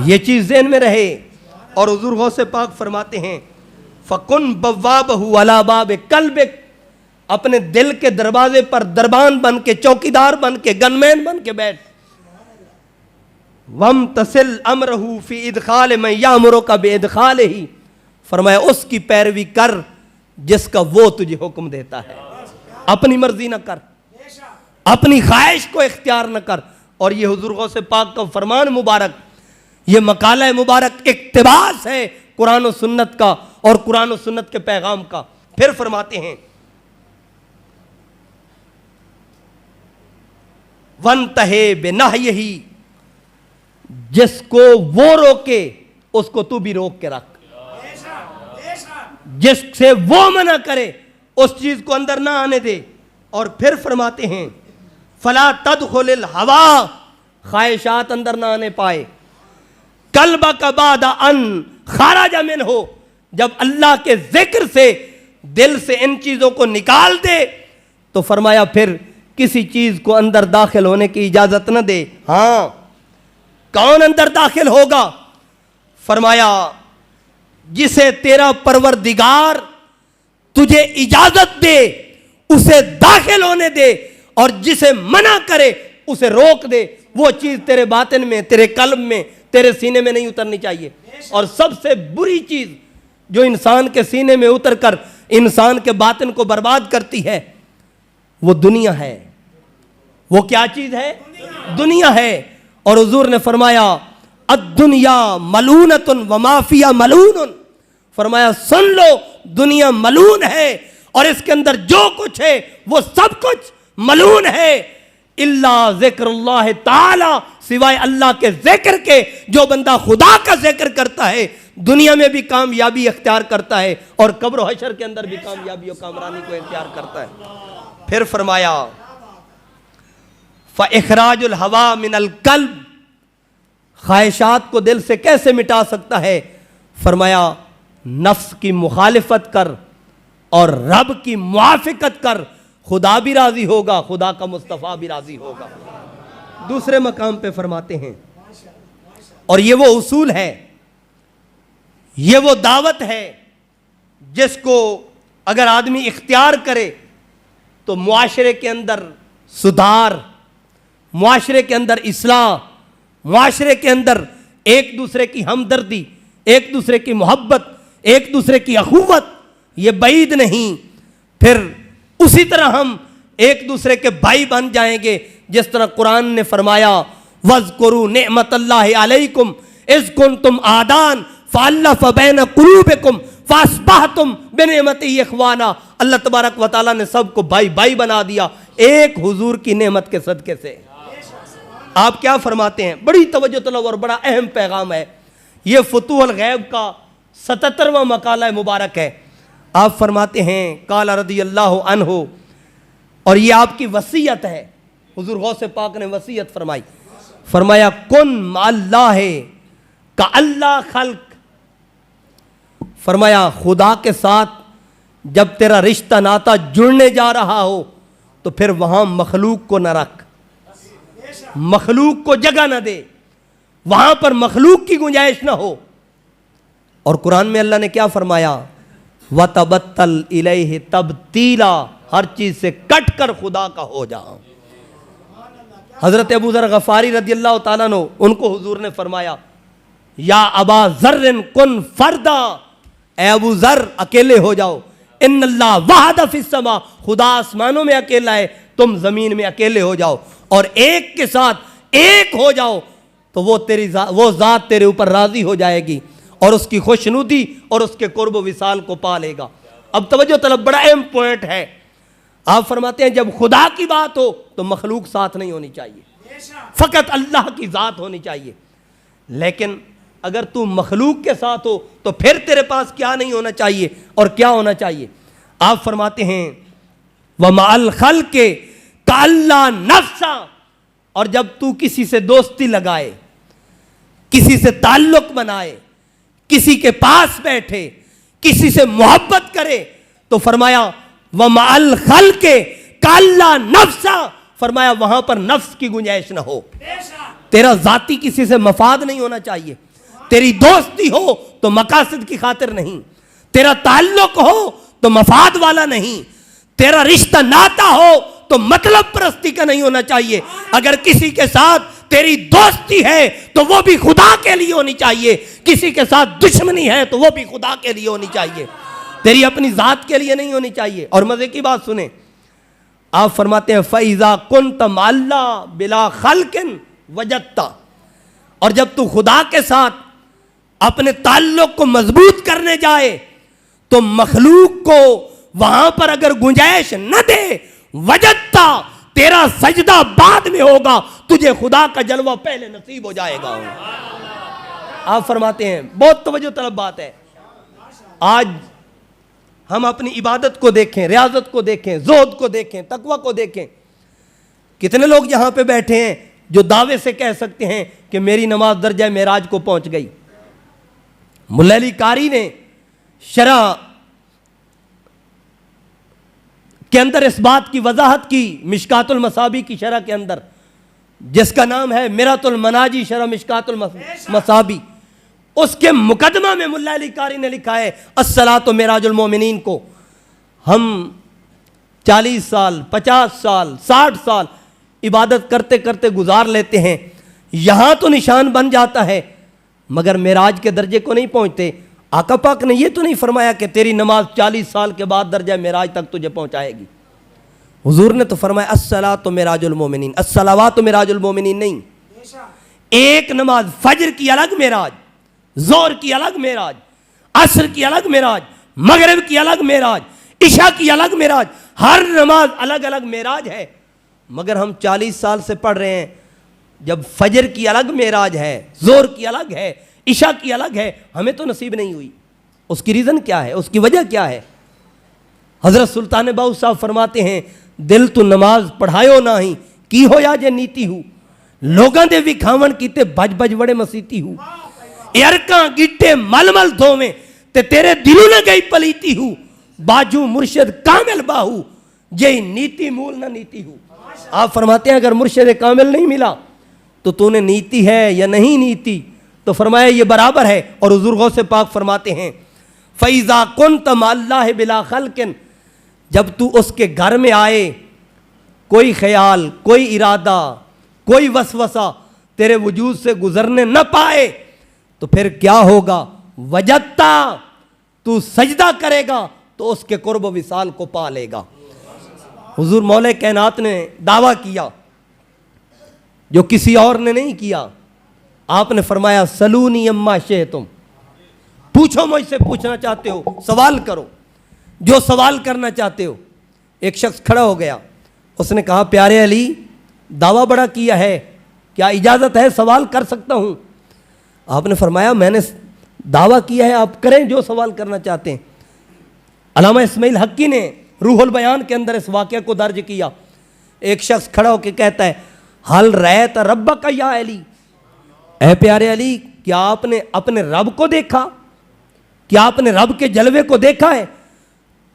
S1: ये चीज ज़हन में रहे। और हुजूर गौसे पाक फरमाते हैं, फकुन बवाबहु अला बाबे कल्बिक, अपने दिल के दरवाजे पर दरबान बन के, चौकीदार बन के, गनमैन बन के बैठ। वम तसिल अमरहू फी इदखाल में यामुरो का बेदखाल ही, फरमाया उसकी पैरवी कर जिसका वो तुझे हुक्म देता है, अपनी मर्जी न कर, अपनी ख्वाहिश को इख्तियार न कर। और ये हुजूर गौसे पाक का फरमान मुबारक, ये मकाला मुबारक इक्तिबास है कुरान और सुन्नत का और कुरान और सुन्नत के पैगाम का। फिर फरमाते हैं, वन तहे बेनाही, जिसको वो रोके उसको तू भी रोक के रख, जिससे वो मना करे उस चीज को अंदर ना आने दे। और फिर फरमाते हैं, फला तदखुलिल हवा, ख्वाहिशात अंदर ना आने पाए, कल्बक बाद अन खारज मिन्हु, जब अल्लाह के जिक्र से दिल से इन चीजों को निकाल दे तो फरमाया फिर किसी चीज को अंदर दाखिल होने की इजाजत न दे। हां, कौन अंदर दाखिल होगा? फरमाया जिसे तेरा परवरदिगार तुझे इजाजत दे उसे दाखिल होने दे, और जिसे मना करे उसे रोक दे। वो चीज तेरे बातिन में, तेरे कल्ब में, तेरे सीने में नहीं उतरनी चाहिए। और सबसे बुरी चीज जो इंसान के सीने में उतरकर इंसान के बातिन को बर्बाद करती है वो दुनिया है। वो क्या चीज है? दुनिया है। और हुजूर ने फरमाया अद्दुनिया मलूनतुन व माफिया मलूनुन, फरमाया सुन लो दुनिया मलून है और इसके अंदर जो कुछ है वो सब कुछ मलून है, इल्ला ज़िक्रुल्लाह ताला, सिवाय अल्लाह के जिक्र के। जो बंदा खुदा का जिक्र करता है दुनिया में भी कामयाबी इख्तियार करता है और कब्र और हशर के अंदर भी कामयाबी और कामरानी को इख्तियार करता है। फिर फरमाया फ़इख़राजुल हवा मिनल क़ल्ब, ख्वाहिशात को दिल से कैसे मिटा सकता है? फरमाया नफ्स की मुखालिफत कर और रब की मुआफ़िकत कर, खुदा भी राजी होगा, खुदा का मुस्तफ़ा भी राजी होगा। दूसरे मकाम पे फरमाते हैं, और ये वो उसूल है, ये वो दावत है जिसको अगर आदमी इख्तियार करे तो मुआशरे के अंदर सुधार, मुआशरे के अंदर इस्लाह, मुआशरे के अंदर एक दूसरे की हमदर्दी, एक दूसरे की मोहब्बत, एक दूसरे की अखुवत, ये बैद नहीं। फिर उसी तरह हम एक दूसरे के भाई बन जाएंगे जिस तरह कुरान ने फरमाया वज़कुरू निअमतल्लाहि अलैकुम इज़ कुंतुम आदान फ़अल्लफ़ बैन क़ुलूबिकुम फ़अस्बहतुम बिनिअमतिही इख़वाना। अल्लाह तबारक व तआला ने सबको भाई भाई बना दिया एक हुजूर की नेमत के सदके से। आप क्या फरमाते हैं? बड़ी तवज्जो तलब और बड़ा अहम पैगाम है। ये फुतूहुल गैब का 77वां मकाला मुबारक है। आप फरमाते हैं काला रज़ियल्लाहु अन्हु, और ये आपकी वसीयत है, हुजूर गौसे पाक ने वसीयत फरमाई, फरमाया कुन मअल्लाह का अल्लाह खल्क, फरमाया खुदा के साथ जब तेरा रिश्ता नाता जुड़ने जा रहा हो तो फिर वहां मखलूक को न रख, मखलूक को जगह न दे, वहां पर मखलूक की गुंजाइश ना हो। और कुरान में अल्लाह ने क्या फरमाया? वतबत्तल इलैहि तबतीला, हर चीज से कट कर खुदा का हो जाओ। हजरत अबू ज़र गफारी रज़ियल्लाहु ताला अन्हु, उनको हुजूर ने फरमाया या अबा ज़र्रिन कुन फरदा, ए अबू ज़र अकेले हो जाओ, इन्नल्लाह वहदा फिस समा, खुदा आसमानों में अकेला है, तुम जमीन में अकेले हो जाओ और एक के साथ एक हो जाओ तो वो ज़ात तेरे ऊपर राजी हो जाएगी और उसकी खुशनुदी और उसके कुर्ब विसाल को पा लेगा। अब तवज्जो तलब, बड़ा अहम पॉइंट है। आप फरमाते हैं जब खुदा की बात हो तो मखलूक साथ नहीं होनी चाहिए, फकत अल्लाह की ज़ात होनी चाहिए। लेकिन अगर तू मखलूक के साथ हो तो फिर तेरे पास क्या नहीं होना चाहिए और क्या होना चाहिए? आप फरमाते हैं वमाअल खल्क़ि कअल्ला नफ्सा, और जब तू किसी से दोस्ती लगाए, किसी से ताल्लुक बनाए, किसी के पास बैठे, किसी से मोहब्बत करे, तो फरमाया वमाअल खल्क़ि कअल्ला नफ्सा, फरमाया वहां पर नफ्स की गुंजाइश ना हो। तेरा जाती किसी से मफाद नहीं होना चाहिए, तेरी दोस्ती हो तो मकासद की खातिर नहीं, तेरा ताल्लुक हो तो मफाद वाला नहीं, तेरा रिश्ता नाता हो तो मतलब परस्ती का नहीं होना चाहिए। अगर किसी के साथ तेरी दोस्ती है तो वो भी खुदा के लिए होनी चाहिए, किसी के साथ दुश्मनी है तो वो भी खुदा के लिए होनी चाहिए, तेरी अपनी जात के लिए नहीं होनी चाहिए। और मजे की बात सुने, आप फरमाते हैं फैज़ा कुन्त मअल्ला बिला खल्क़िन वजदता, और जब तू खुदा के साथ अपने ताल्लुक को मजबूत करने जाए तो मखलूक को वहां पर अगर गुंजाइश न दे, वजदता, तेरा सजदा बाद में होगा, तुझे खुदा का जलवा पहले नसीब हो जाएगा। आप फरमाते हैं, बहुत तवज्जो तलब बात है, आज हम अपनी इबादत को देखें, रियाजत को देखें, ज़ुहद को देखें, तकवा को देखें। कितने लोग यहां पे बैठे हैं जो दावे से कह सकते हैं कि मेरी नमाज दर्जा मेराज को पहुंच गई। मुल्ला अली कारी ने शरह के अंदर इस बात की वजाहत की, मिशकातुल मसाबी की शरह के अंदर, जिसका नाम है मिरातुल मनाजी शरह मिशकातुल मसाबी, उसके मुकदमा में मुल्ला अली कारी ने लिखा है अस्सलातु मिराजुल मोमिनीन को हम 40 साल 50 साल 60 साल इबादत करते करते गुजार लेते हैं, यहां तो निशान बन जाता है मगर मेराज के दर्जे को नहीं पहुंचते। आका पाक ने यह तो नहीं फरमाया कि तेरी नमाज 40 साल के बाद दर्जा मेराज तक तुझे पहुंचाएगी। हुजूर ने तो फरमाया अस्सलातु मिराजुल मोमिनीन, अस्सलावातु मिराजुल मोमिनीन नहीं। एक नमाज फजर की अलग मेराज, जोर की अलग मेराज, असर की अलग मेराज, मगरिब की अलग मेराज, इशा की अलग मेराज, हर नमाज अलग अलग मेराज है। मगर हम 40 साल से पढ़ रहे हैं, जब फजर की अलग मेराज है, जोर की अलग है, इशा की अलग है, हमें तो नसीब नहीं हुई। उसकी रीज़न क्या है, उसकी वजह क्या है? हज़रत सुल्तान बाहू साहब फरमाते हैं दिल तो नमाज पढ़ायो ना ही की हो या जे नीति हूँ, लोगों दे विखावन कीते बज बज बड़े मसीती हूँ, अरका गिट्टे मलमल धोवे ते तेरे दिलों न गई पलीती हूँ, बाजू मुर्शिद कामिल बाहू जे नीति मूल न नीति हूँ। आप फरमाते हैं अगर मुर्शिद कामिल नहीं मिला तो तूने नीति है या नहीं नीति, तो फरमाया ये बराबर है। और हुजूर गौसे पाक फरमाते हैं फ़ैज़ा कुन्त मअल्लाह बिला खल्किन, जब तू उसके घर में आए कोई ख्याल, कोई इरादा, कोई वसवसा तेरे वजूद से गुजरने न पाए तो फिर क्या होगा? वजत्ता, तू सजदा करेगा तो उसके कुर्ब विसाल को पा लेगा। हुजूर मौला कायनात ने दावा किया जो किसी और ने नहीं किया। आपने फरमाया सलूनी अम्मा शे, तुम पूछो, मुझसे पूछना चाहते हो सवाल करो, जो सवाल करना चाहते हो। एक शख्स खड़ा हो गया, उसने कहा प्यारे अली दावा बड़ा किया है, क्या इजाज़त है सवाल कर सकता हूँ? आपने फरमाया मैंने दावा किया है, आप करें जो सवाल करना चाहते हैं। अल्लामा इस्माइल हक्की ने रूहुल बयान के अंदर इस वाक़े को दर्ज किया। एक शख्स खड़ा होकर कहता है हल रअयत रब्बक या अली, ऐ प्यारे अली क्या आपने अपने रब को देखा, क्या आपने रब के जलवे को देखा है?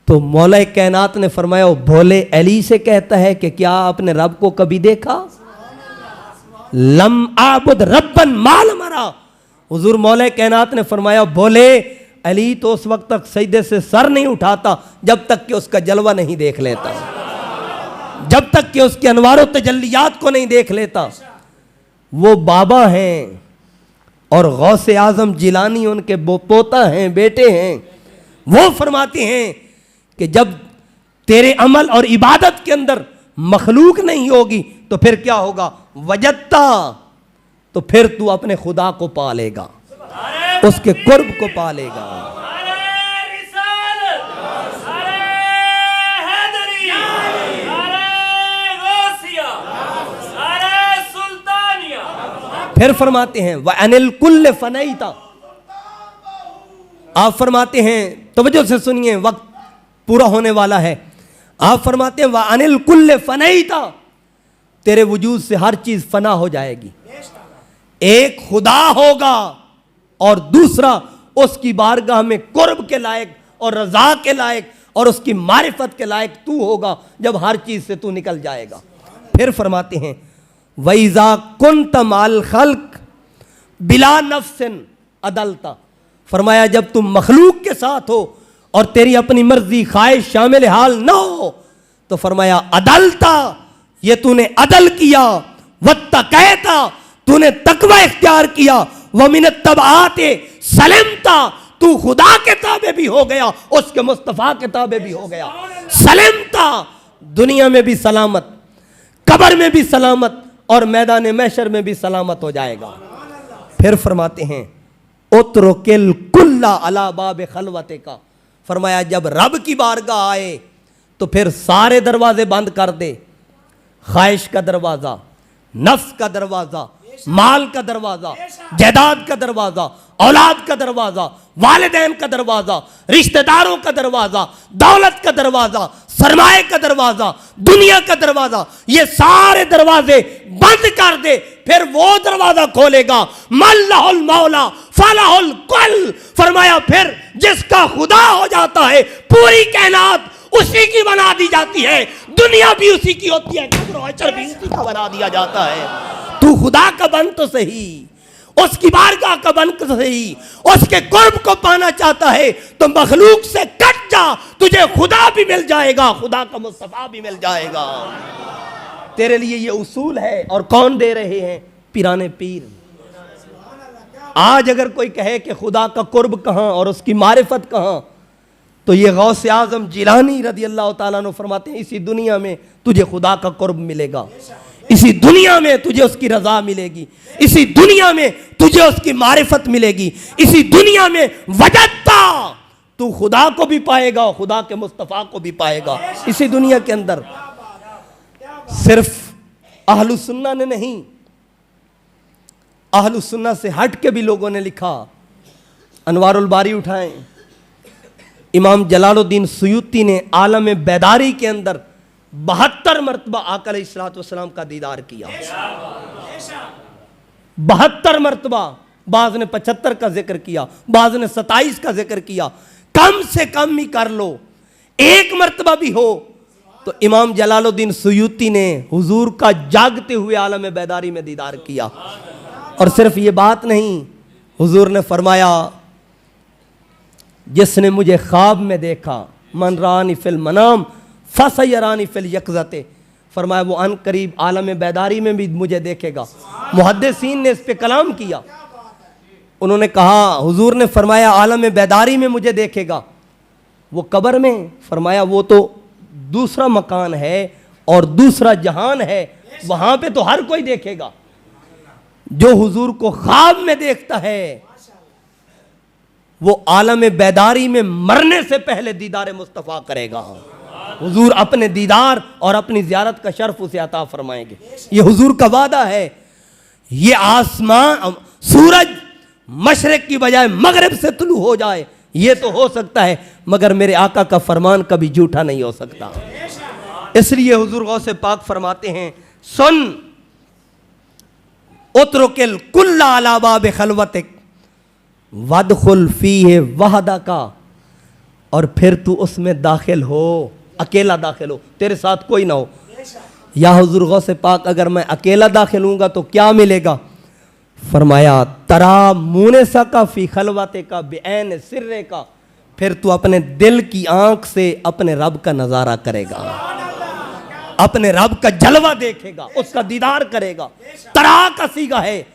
S1: तो मौला कायनात ने फरमाया वो भोले अली से कहता है कि क्या आपने रब को कभी देखा? लम आबुद रब्बन माल मरा। हुजूर मौला कायनात ने फरमाया भोले अली तो उस वक्त तक सजदे से सर नहीं उठाता जब तक कि उसका जलवा नहीं देख लेता, जब तक कि उसके अनवारों तजल्लियात को नहीं देख लेता। वो बाबा हैं और गौसे आजम जिलानी उनके पोता हैं, बेटे हैं। वो फरमाते हैं कि जब तेरे अमल और इबादत के अंदर मखलूक नहीं होगी तो फिर क्या होगा? वजत्ता, तो फिर तू अपने खुदा को पा लेगा, उसके कुर्ब को पा लेगा। फिर फरमाते हैं व अनिल कुल्ल फनईता, आप फरमाते हैं तवज्जो से सुनिए वक्त पूरा होने वाला है। आप फरमाते हैं व अनिल कुल्ल फनईता, तेरे वजूद से हर चीज फना हो जाएगी। एक खुदा होगा और दूसरा उसकी बारगाह में कुर्ब के लायक और रजा के लायक और उसकी मारिफत के लायक तू होगा जब हर चीज से तू निकल जाएगा। फिर फरमाते हैं वैज़ा कुन्त माल खल्क बिला नफ्सिन अदलता, फरमाया जब तुम मखलूक के साथ हो और तेरी अपनी मर्जी ख्वाहिश शामिल हाल ना हो तो फरमाया अदलता, ये तूने अदल किया, वत्तक़ैता, तूने तकवा इख्तियार किया, वमिनत तबआते सलमता, तू खुदा के ताबे भी हो गया, उसके मुस्तफ़ा के ताबे भी हो गया। सलमता, दुनिया में भी सलामत, कब्र में भी सलामत और मैदान महशर में भी सलामत हो जाएगा। फिर फरमाते हैं उतरुकिल कुल्ला अला बाब खलवते का, फरमाया जब रब की बारगाह आए तो फिर सारे दरवाजे बंद कर दे। ख्वाहिश का दरवाजा, नफ्स का दरवाजा, माल का दरवाजा, जायदाद का दरवाजा, औलाद का दरवाजा, वालिदैन का दरवाजा, रिश्तेदारों का दरवाजा, दौलत का दरवाजा, सरमाए का दरवाजा, दुनिया का दरवाजा, ये सारे दरवाजे बंद कर दे, फिर वो दरवाजा खोलेगा। मल्लाहुल मौला फलाहुल कुल, फरमाया फिर जिसका खुदा हो जाता है पूरी कायनात उसी की बना दी जाती है, दुनिया भी उसी की होती है, कब्र और हश्र भी उसी का बना दिया जाता है। तू खुदा का बन तो सही, उसकी बारगाह का बन तो सही, उसके कुर्ब को पाना चाहता है तो मखलूक से कट जा, तुझे खुदा भी मिल जाएगा, खुदा का मुस्तफा भी मिल जाएगा। तेरे लिए ये उसूल है। और कौन दे रहे हैं? पीराने पीर। आज अगर कोई कहे कि खुदा का कुर्ब कहां और उसकी मारिफत कहां, तो ये गौसे आजम जिलानी रदी अल्लाह ताला अन्हु फरमाते हैं इसी दुनिया में तुझे खुदा का कुर्ब मिलेगा, इसी दुनिया में तुझे उसकी रजा मिलेगी, इसी दुनिया में तुझे उसकी मारिफत मिलेगी, इसी दुनिया में वजदता तू खुदा को भी पाएगा, खुदा के मुस्तफा को भी पाएगा इसी दुनिया के अंदर। सिर्फ अहलुसुन्ना ने नहीं, अहलुसुन्ना से हट के भी लोगों ने लिखा। अनवारुल बारी उठाएं, इमाम जलालुद्दीन सुयूती ने आलम बेदारी के अंदर 72 मरतबा आका अलैहिस्सलातु वस्सलाम का दीदार किया। 72 मरतबा, बाज ने 75 का जिक्र किया, बाज ने 27 का जिक्र किया। कम से कम ही कर लो, एक मरतबा भी हो तो इमाम जलालुद्दीन सुयूती ने हुजूर का जागते हुए आलम बेदारी में दीदार किया। और सिर्फ ये बात नहीं, हुजूर ने फरमाया जिसने मुझे ख्वाब में देखा, मन रानी फिल मनाम फसयरानी फिल यकज़ते, फरमाया वो अन करीब आलम बेदारी में भी मुझे देखेगा। मुहद्दिसीन ने इस पे कलाम किया, उन्होंने कहा हुजूर ने फरमाया आलम बेदारी में मुझे देखेगा, वो कब्र में? फरमाया वो तो दूसरा मकान है और दूसरा जहान है, वहां पे तो हर कोई देखेगा। जो हुजूर को ख्वाब में देखता है वो आलम बेदारी में मरने से पहले दीदार मुस्तफ़ा करेगा। हुजूर अपने दीदार और अपनी ज़ियारत का शर्फ उसे अता फरमाएंगे, ये हुजूर का वादा है। ये आसमान, सूरज मशरिक की बजाय मगरिब से तुलू हो जाए, ये तो हो सकता है, मगर मेरे आका का फरमान कभी झूठा नहीं हो सकता। इसलिए हुजूर गौसे पाक फरमाते हैं, सुन उतरुकिल कुल्ला अला बाब खलवतिक वदखुल फीहे वहदा का, और फिर तू उसमें दाखिल हो, अकेला दाखिल हो, तेरे साथ कोई ना हो। या हुजूर गौसे पाक अगर मैं अकेला दाखिल हूँगा तो क्या मिलेगा? फरमाया तरा मुनसा का फी खलवते का बेऐन सिर्रे का, फिर तू अपने दिल की आंख से अपने रब का नज़ारा करेगा, अपने रब का जलवा देखेगा, उसका दीदार करेगा। तरा का सीगा है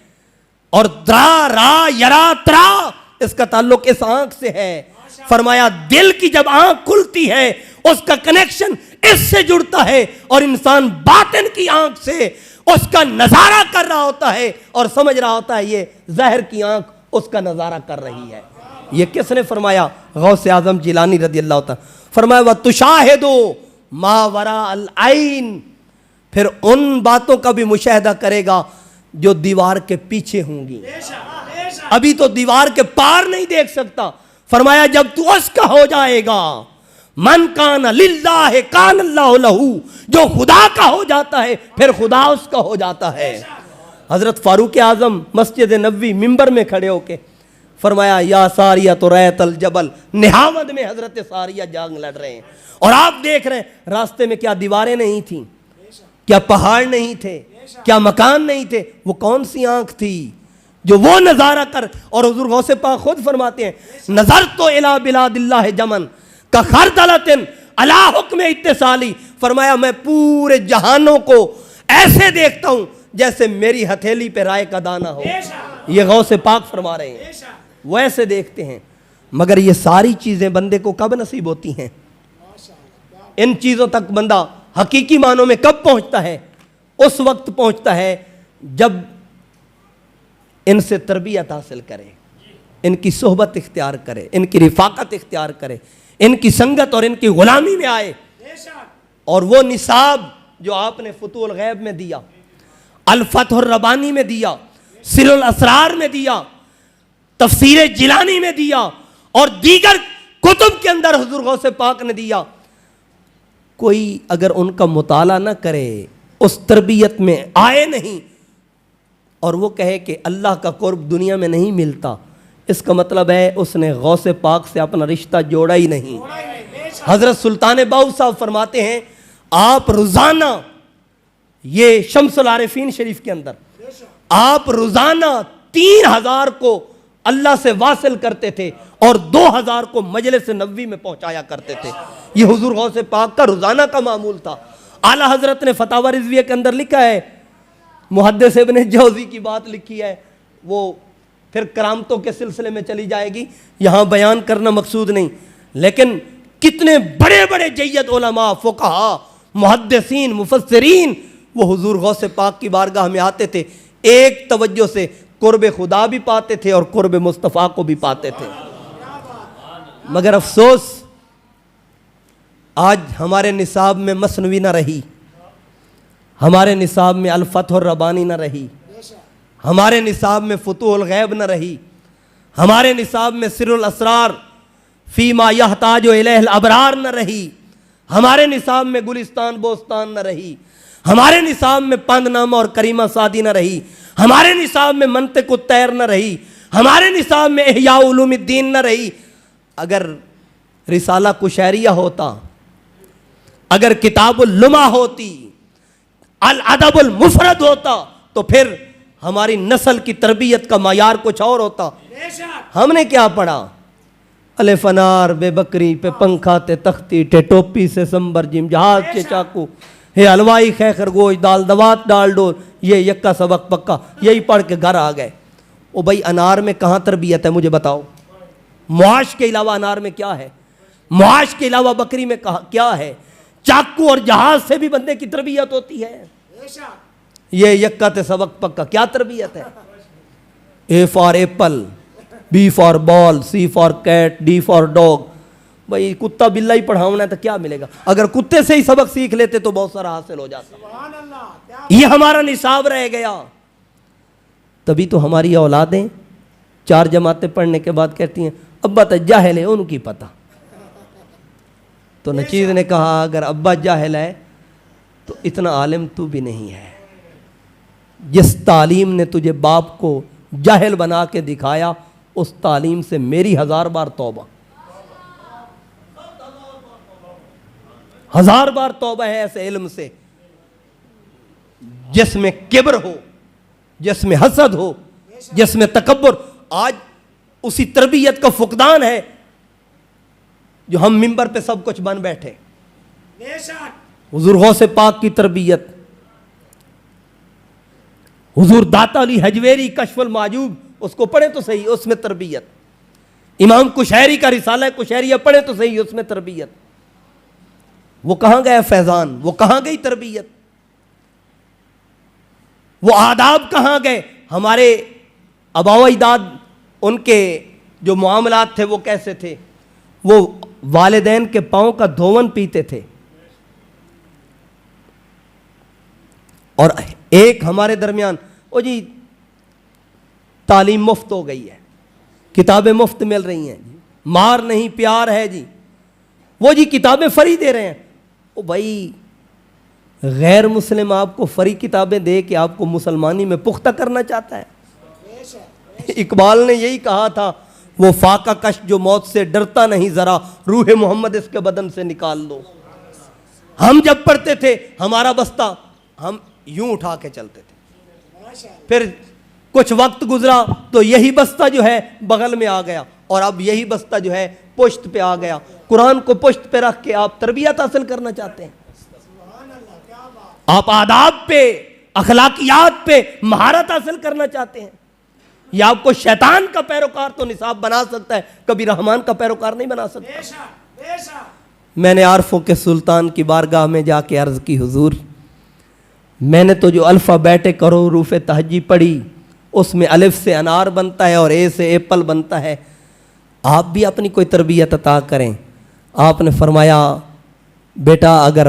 S1: और द्रा रा यरा तरा, इसका ताल्लुक इस आंख से है। फरमाया दिल की जब आंख खुलती है उसका कनेक्शन इससे जुड़ता है और इंसान बातिन की आंख से उसका नजारा कर रहा होता है और समझ रहा होता है ये ज़ाहिर की आंख उसका नजारा कर रही है। ये किसने फरमाया? गौसे आजम जिलानी रदी अल्लाह तआला। फरमाया व तुशाहिदु मा वरा अल आइन, फिर उन बातों का भी मुशाहिदा करेगा जो दीवार के पीछे होंगी, अभी तो दीवार के पार नहीं देख सकता। फरमाया जब तू उसका हो जाएगा, मन कान लिल्लाह कान अल्लाहु लहू, जो खुदा का हो जाता है फिर खुदा उसका हो जाता है। हजरत फारूक आजम मस्जिद नबवी मिंबर में खड़े होके फरमाया या सारिया तो रैतल जबल, निहावद में हजरत सारिया जंग लड़ रहे हैं और आप देख रहे हैं रास्ते में क्या दीवारें नहीं थी, क्या पहाड़ नहीं थे, क्या मकान नहीं थे, वो कौन सी आंख थी जो वो नजारा कर। और हुजूर गौसे पाक खुद फरमाते हैं नजर तो इला बिलादिल्लाह जमन का खरदलतिन अला हुक्म इत्तिसाली, फरमाया मैं पूरे जहानों को ऐसे देखता हूं जैसे मेरी हथेली पे राय का दाना हो। ये गौसे पाक फरमा रहे हैं, वैसे देखते हैं। मगर ये सारी चीजें बंदे को कब नसीब होती हैं? इन चीजों तक बंदा हकीकी मानों में कब पहुंचता है? उस वक्त पहुंचता है जब इनसे तरबियत हासिल करे, इनकी सोहबत इख्तियार करे, इनकी रिफाकत इख्तियार करे, इनकी संगत और इनकी गुलामी में आए। और वो निसाब जो आपने फतुल गैब में दिया, अल फतहुर रबानी में दिया, सिरुल असरार में दिया, तफसीर जिलानी में दिया और दीगर कुतुब के अंदर हुजूर गौसे पाक ने दिया, कोई अगर उनका मुताला न करे उस तरबियत में आए नहीं और वो कहे कि अल्लाह का कुर्ब दुनिया में नहीं मिलता, इसका मतलब है उसने गौसे पाक से अपना रिश्ता जोड़ा ही नहीं। हजरत सुल्तान बाहू साहब फरमाते हैं, आप रोजाना, ये शम्सुल आरिफीन शरीफ के अंदर, आप रोजाना 3000 को अल्लाह से वासिल करते थे और 2000 को मजलिस नबवी में पहुंचाया करते थे। ये हुजूर गौसे पाक का रोजाना का मामूल था। आला हजरत ने फतावा रिजविया के अंदर लिखा है, मुहद्दिस इब्न जौजी की बात लिखी है, वो फिर करामतों के सिलसिले में चली जाएगी, यहां बयान करना मकसूद नहीं, लेकिन कितने बड़े बड़े जय्यद उलमा, फुक़हा, मुहद्दिसीन, मुफस्सिरीन वो हुजूर गौसे पाक की बारगाह में आते थे, एक तवज्जो से कुर्ब खुदा भी पाते थे और कुर्ब मुस्तफ़ा को भी पाते थे। मगर अफसोस आज हमारे निसाब में मसनवी न रही, हमारे निसाब में अल-फतह रब्बानी न रही, हमारे निसाब में फुतूहुल गैब न रही, हमारे निसाब में सिरुल असरार फीमा यहताजो इलैहिल अबरार न रही, हमारे निसाब में गुलिस्तान बोस्तान न रही, हमारे निसाब में पंदनामा और करीमा सादी न रही, हमारे निसाब में मंतिक तैर न रही, हमारे निसाब में इहया उलूमुद्दीन न रही। अगर रिसाला कुशैरिया होता, अगर किताबुल लुमा होती, अल अदबुल मुफरद होता, तो फिर हमारी नस्ल की तरबियत का मायार कुछ और होता। हमने क्या पढ़ा? अलिफ अनार बेबकरी पे पंखा ते तख्ती टे टोपी से संबर जिम जहाज के चाकू हे हलवाई खे खरगोश दाल दवात डाल डोर, ये यक्का सबक पक्का, यही पढ़ के घर आ गए। ओ भाई, अनार में कहाँ तरबियत है मुझे बताओ? मुआश के अलावा अनार में क्या है? मुआश के अलावा बकरी में क्या है? चाकू और जहाज से भी बंदे की तरबियत होती है। ये यक्का ते सबक पक्का क्या तरबियत है? A for apple, B for ball, C for cat, D for dog. भाई कुत्ता बिल्ला ही पढ़ाना है तो क्या मिलेगा? अगर कुत्ते से ही सबक सीख लेते तो बहुत सारा हासिल हो जाता। ये हमारा निसाब रह गया। तभी तो हमारी औलादें 4 जमातें पढ़ने के बाद कहती हैं अब्बा तो जाहिल है, उनकी पता। तो नचीज ने कहा अगर अब्बा जाहिल है तो इतना आलिम तू भी नहीं है। जिस तालीम ने तुझे बाप को जाहिल बना के दिखाया, उस तालीम से मेरी 1000 बार तौबा, 1000 बार तौबा है ऐसे इल्म से जिसमें किब्र हो, जिसमें हसद हो, जिसमें तकब्बुर। आज उसी तरबियत का फुकदान है जो हम मिंबर पे सब कुछ बन बैठे। हुजूर गौसे पाक की तरबियत, हुजूर दाता अली हजवेरी कश्फुल माजूब, उसको पढ़े तो सही, उसमें तरबियत। इमाम कुशैरी का रिसाला कुशैरिया पढ़े तो सही, उसमें तरबियत। वो कहां गया फैजान? वो कहां गई तरबियत? वो आदाब कहां गए? हमारे अबाव अजदाद, उनके जो मामलात थे वो कैसे थे? वो वालिदैन के पांव का धोवन पीते थे। और एक हमारे दरमियान, ओ जी तालीम मुफ्त हो गई है, किताबें मुफ्त मिल रही हैं जी, मार नहीं प्यार है जी, वो जी किताबें फ्री दे रहे हैं। ओ भाई, गैर मुस्लिम आपको फ्री किताबें दे के आपको मुसलमानी में पुख्ता करना चाहता है। इकबाल ने यही कहा था, वो फाका कश जो मौत से डरता नहीं, जरा रूह मोहम्मद इसके बदन से निकाल लो। हम जब पढ़ते थे हमारा बस्ता हम यूं उठा के चलते थे, फिर कुछ वक्त गुजरा तो यही बस्ता जो है बगल में आ गया, और अब यही बस्ता जो है पुश्त पे आ गया। कुरान को पुश्त पे रख के आप तरबियत हासिल करना चाहते हैं, आप आदाब पे, अखलाकियात पे महारत हासिल करना चाहते हैं। यह आपको शैतान का पैरोकार तो निसाब बना सकता है, कभी रहमान का पैरोकार नहीं बना सकता। मैंने आरफों के सुल्तान की बारगाह में जाके अर्ज की, हुजूर मैंने तो जो अल्फ़ाबेटिक हरूफ तहजी पढ़ी, उसमें अलिफ से अनार बनता है और ए से एप्पल बनता है, आप भी अपनी कोई तरबियत अता करें। आपने फरमाया, बेटा अगर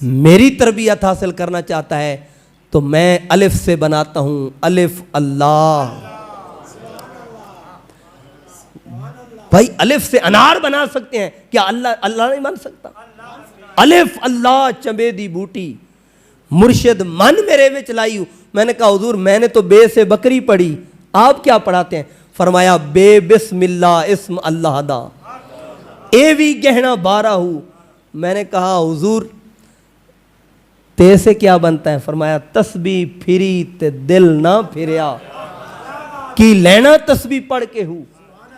S1: मेरी तरबियत हासिल करना चाहता है तो मैं अलिफ से बनाता हूँ, अलिफ अल्लाह। भाई अलिफ से अनार बना सकते हैं, क्या अल्लाह अल्लाह नहीं बन सकता? अलिफ अल्लाह चंबेदी बूटी, मुर्शिद मन मेरे विच लाई हूँ। मैंने कहा हुजूर मैंने तो बे से बकरी पढ़ी, आप क्या पढ़ाते हैं? फरमाया बे बिस्मिल्लाह इस्म अल्लाह दा ए भी गहना बारा हूँ। मैंने कहा हुजूर ते से क्या बनता है? फरमाया तस्बी फिरी ते दिल ना फिरिया, की लेना तस्बी पढ़ के हूँ,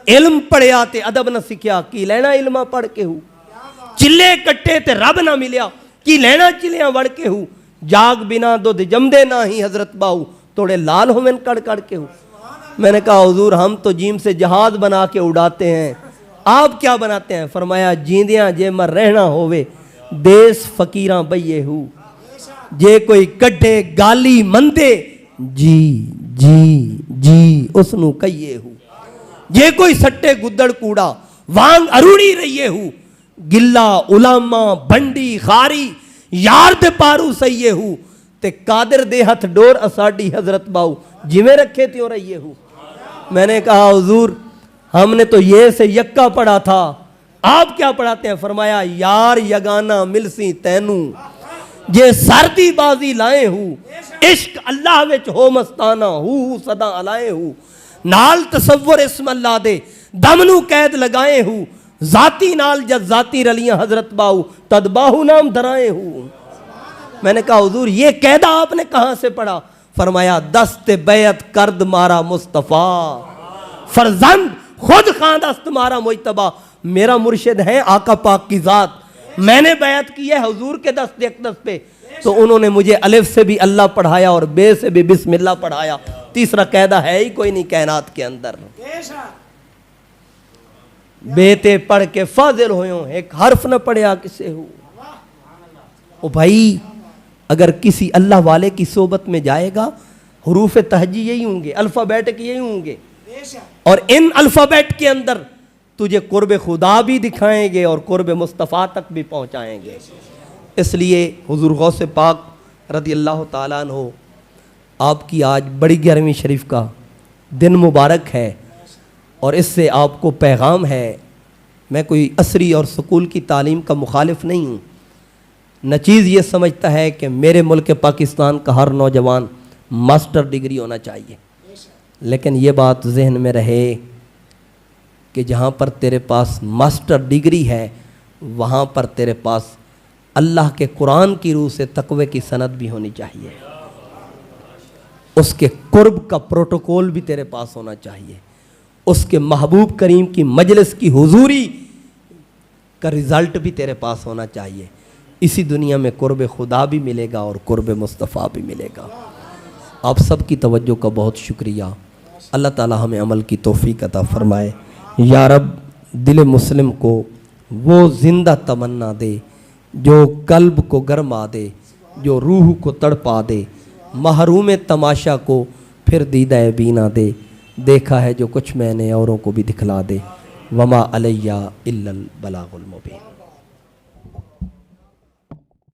S1: इल्म पढ़िया ते अदब न सीखिया, की लेना इल्मा पढ़ के हूँ, चिल्ले कट्टे ते रब ना मिलिया, की लेना चिलिया वड़ के हूँ, जाग बिना दुध जमदे ना ही हजरत बाहू, थोड़े लाल होवेन कड़ कड़ के हूँ। मैंने कहा हुजूर हम तो जीम से जहाज बना के उड़ाते हैं, आप क्या बनाते हैं? फरमाया जींदियां जे मर रहना होवे देश फकीरां बइये हूँ, जे कोई कड्ढे गाली मंदे जी जी जी उसनू कहिए हूँ, जे कोई सट्टे गुद्दड़ कूड़ा वांग अरूड़ी रहिए हूँ, गिल्ला उलामा बंडी खारी यार दे पारू सहिए हूँ, ते कादिर दे हथ डोर असाडी हजरत बाऊ जिमें रखे त्यों रहिए हूँ। मैंने कहा हुजूर हमने तो ये से यक्का पढ़ा था, आप क्या पढ़ाते हैं? फरमाया यार यगाना मिलसी तैनू जे सर्दी बाजी लाए हूँ, इश्क अल्लाह विच हो मस्ताना हूँ सदा अलाए हूँ, नाल तसव्वुर इस्म अल्लाह दे दमनू कैद लगाए हूँ, जाती नाल जब जाती रलियां हजरत बाहू तद बाहू नाम धराए हूँ। मैंने कहा हुजूर ये कैदा आपने कहाँ से पढ़ा? फरमाया दस्ते बैत कर्द मारा मुस्तफ़ा फरजंद खुद खानदस्त मारा मुजतबा, मेरा मुर्शिद है आका पाक की जात, मैंने बैत की है हुजूर के दस्त अक़दस पे, तो उन्होंने मुझे अलिफ से भी अल्लाह पढ़ाया और बे से भी बिस्मिल्लाह पढ़ाया। तीसरा कैदा है ही कोई नहीं कायनात के अंदर। बेते पढ़ के फाजिल हो, एक हर्फ न पढ़िया किसे हो। ओ भाई अगर किसी अल्लाह वाले की सोबत में जाएगा हरूफ तहजी यही होंगे, अल्फ़ाबेट यही होंगे, और इन अल्फ़ाबेट के अंदर तुझे कुर्ब खुदा भी दिखाएंगे और कुर्ब मुस्तफ़ा तक भी पहुँचाएंगे। इसलिए हुज़ूर गौसे पाक रज़ी अल्लाह ताला अन्हु आपकी आज बड़ी 11वीं शरीफ का दिन मुबारक है, और इससे आपको पैगाम है। मैं कोई असरी और स्कूल की तालीम का मुखालिफ नहीं हूँ, न चीज़ ये समझता है कि मेरे मुल्क पाकिस्तान का हर नौजवान मास्टर डिग्री होना चाहिए, लेकिन ये बात जहन में रहे कि जहाँ पर तेरे पास मास्टर डिग्री है वहाँ पर तेरे पास अल्लाह के कुरान की रूह से तकवे की सनद भी होनी चाहिए, उसके कुर्ब का प्रोटोकॉल भी तेरे पास होना चाहिए, उसके महबूब करीम की मजलिस की हुजूरी का रिज़ल्ट भी तेरे पास होना चाहिए। इसी दुनिया में कुर्ब खुदा भी मिलेगा और कुर्ब मुस्तफ़ा भी मिलेगा। आप सब की तवज्जो का बहुत शुक्रिया। अल्लाह ताला हमें अमल की तौफीक अता फरमाए। या रब दिल मुस्लिम को वो ज़िंदा तमन्ना दे जो कल्ब को गरमा दे, जो रूह को तड़पा दे, महरूम तमाशा को फिर दीदा बीना दे, देखा है जो कुछ मैंने औरों को भी दिखला दे। वमा अलैया इल्लल बलागुल मुबीन।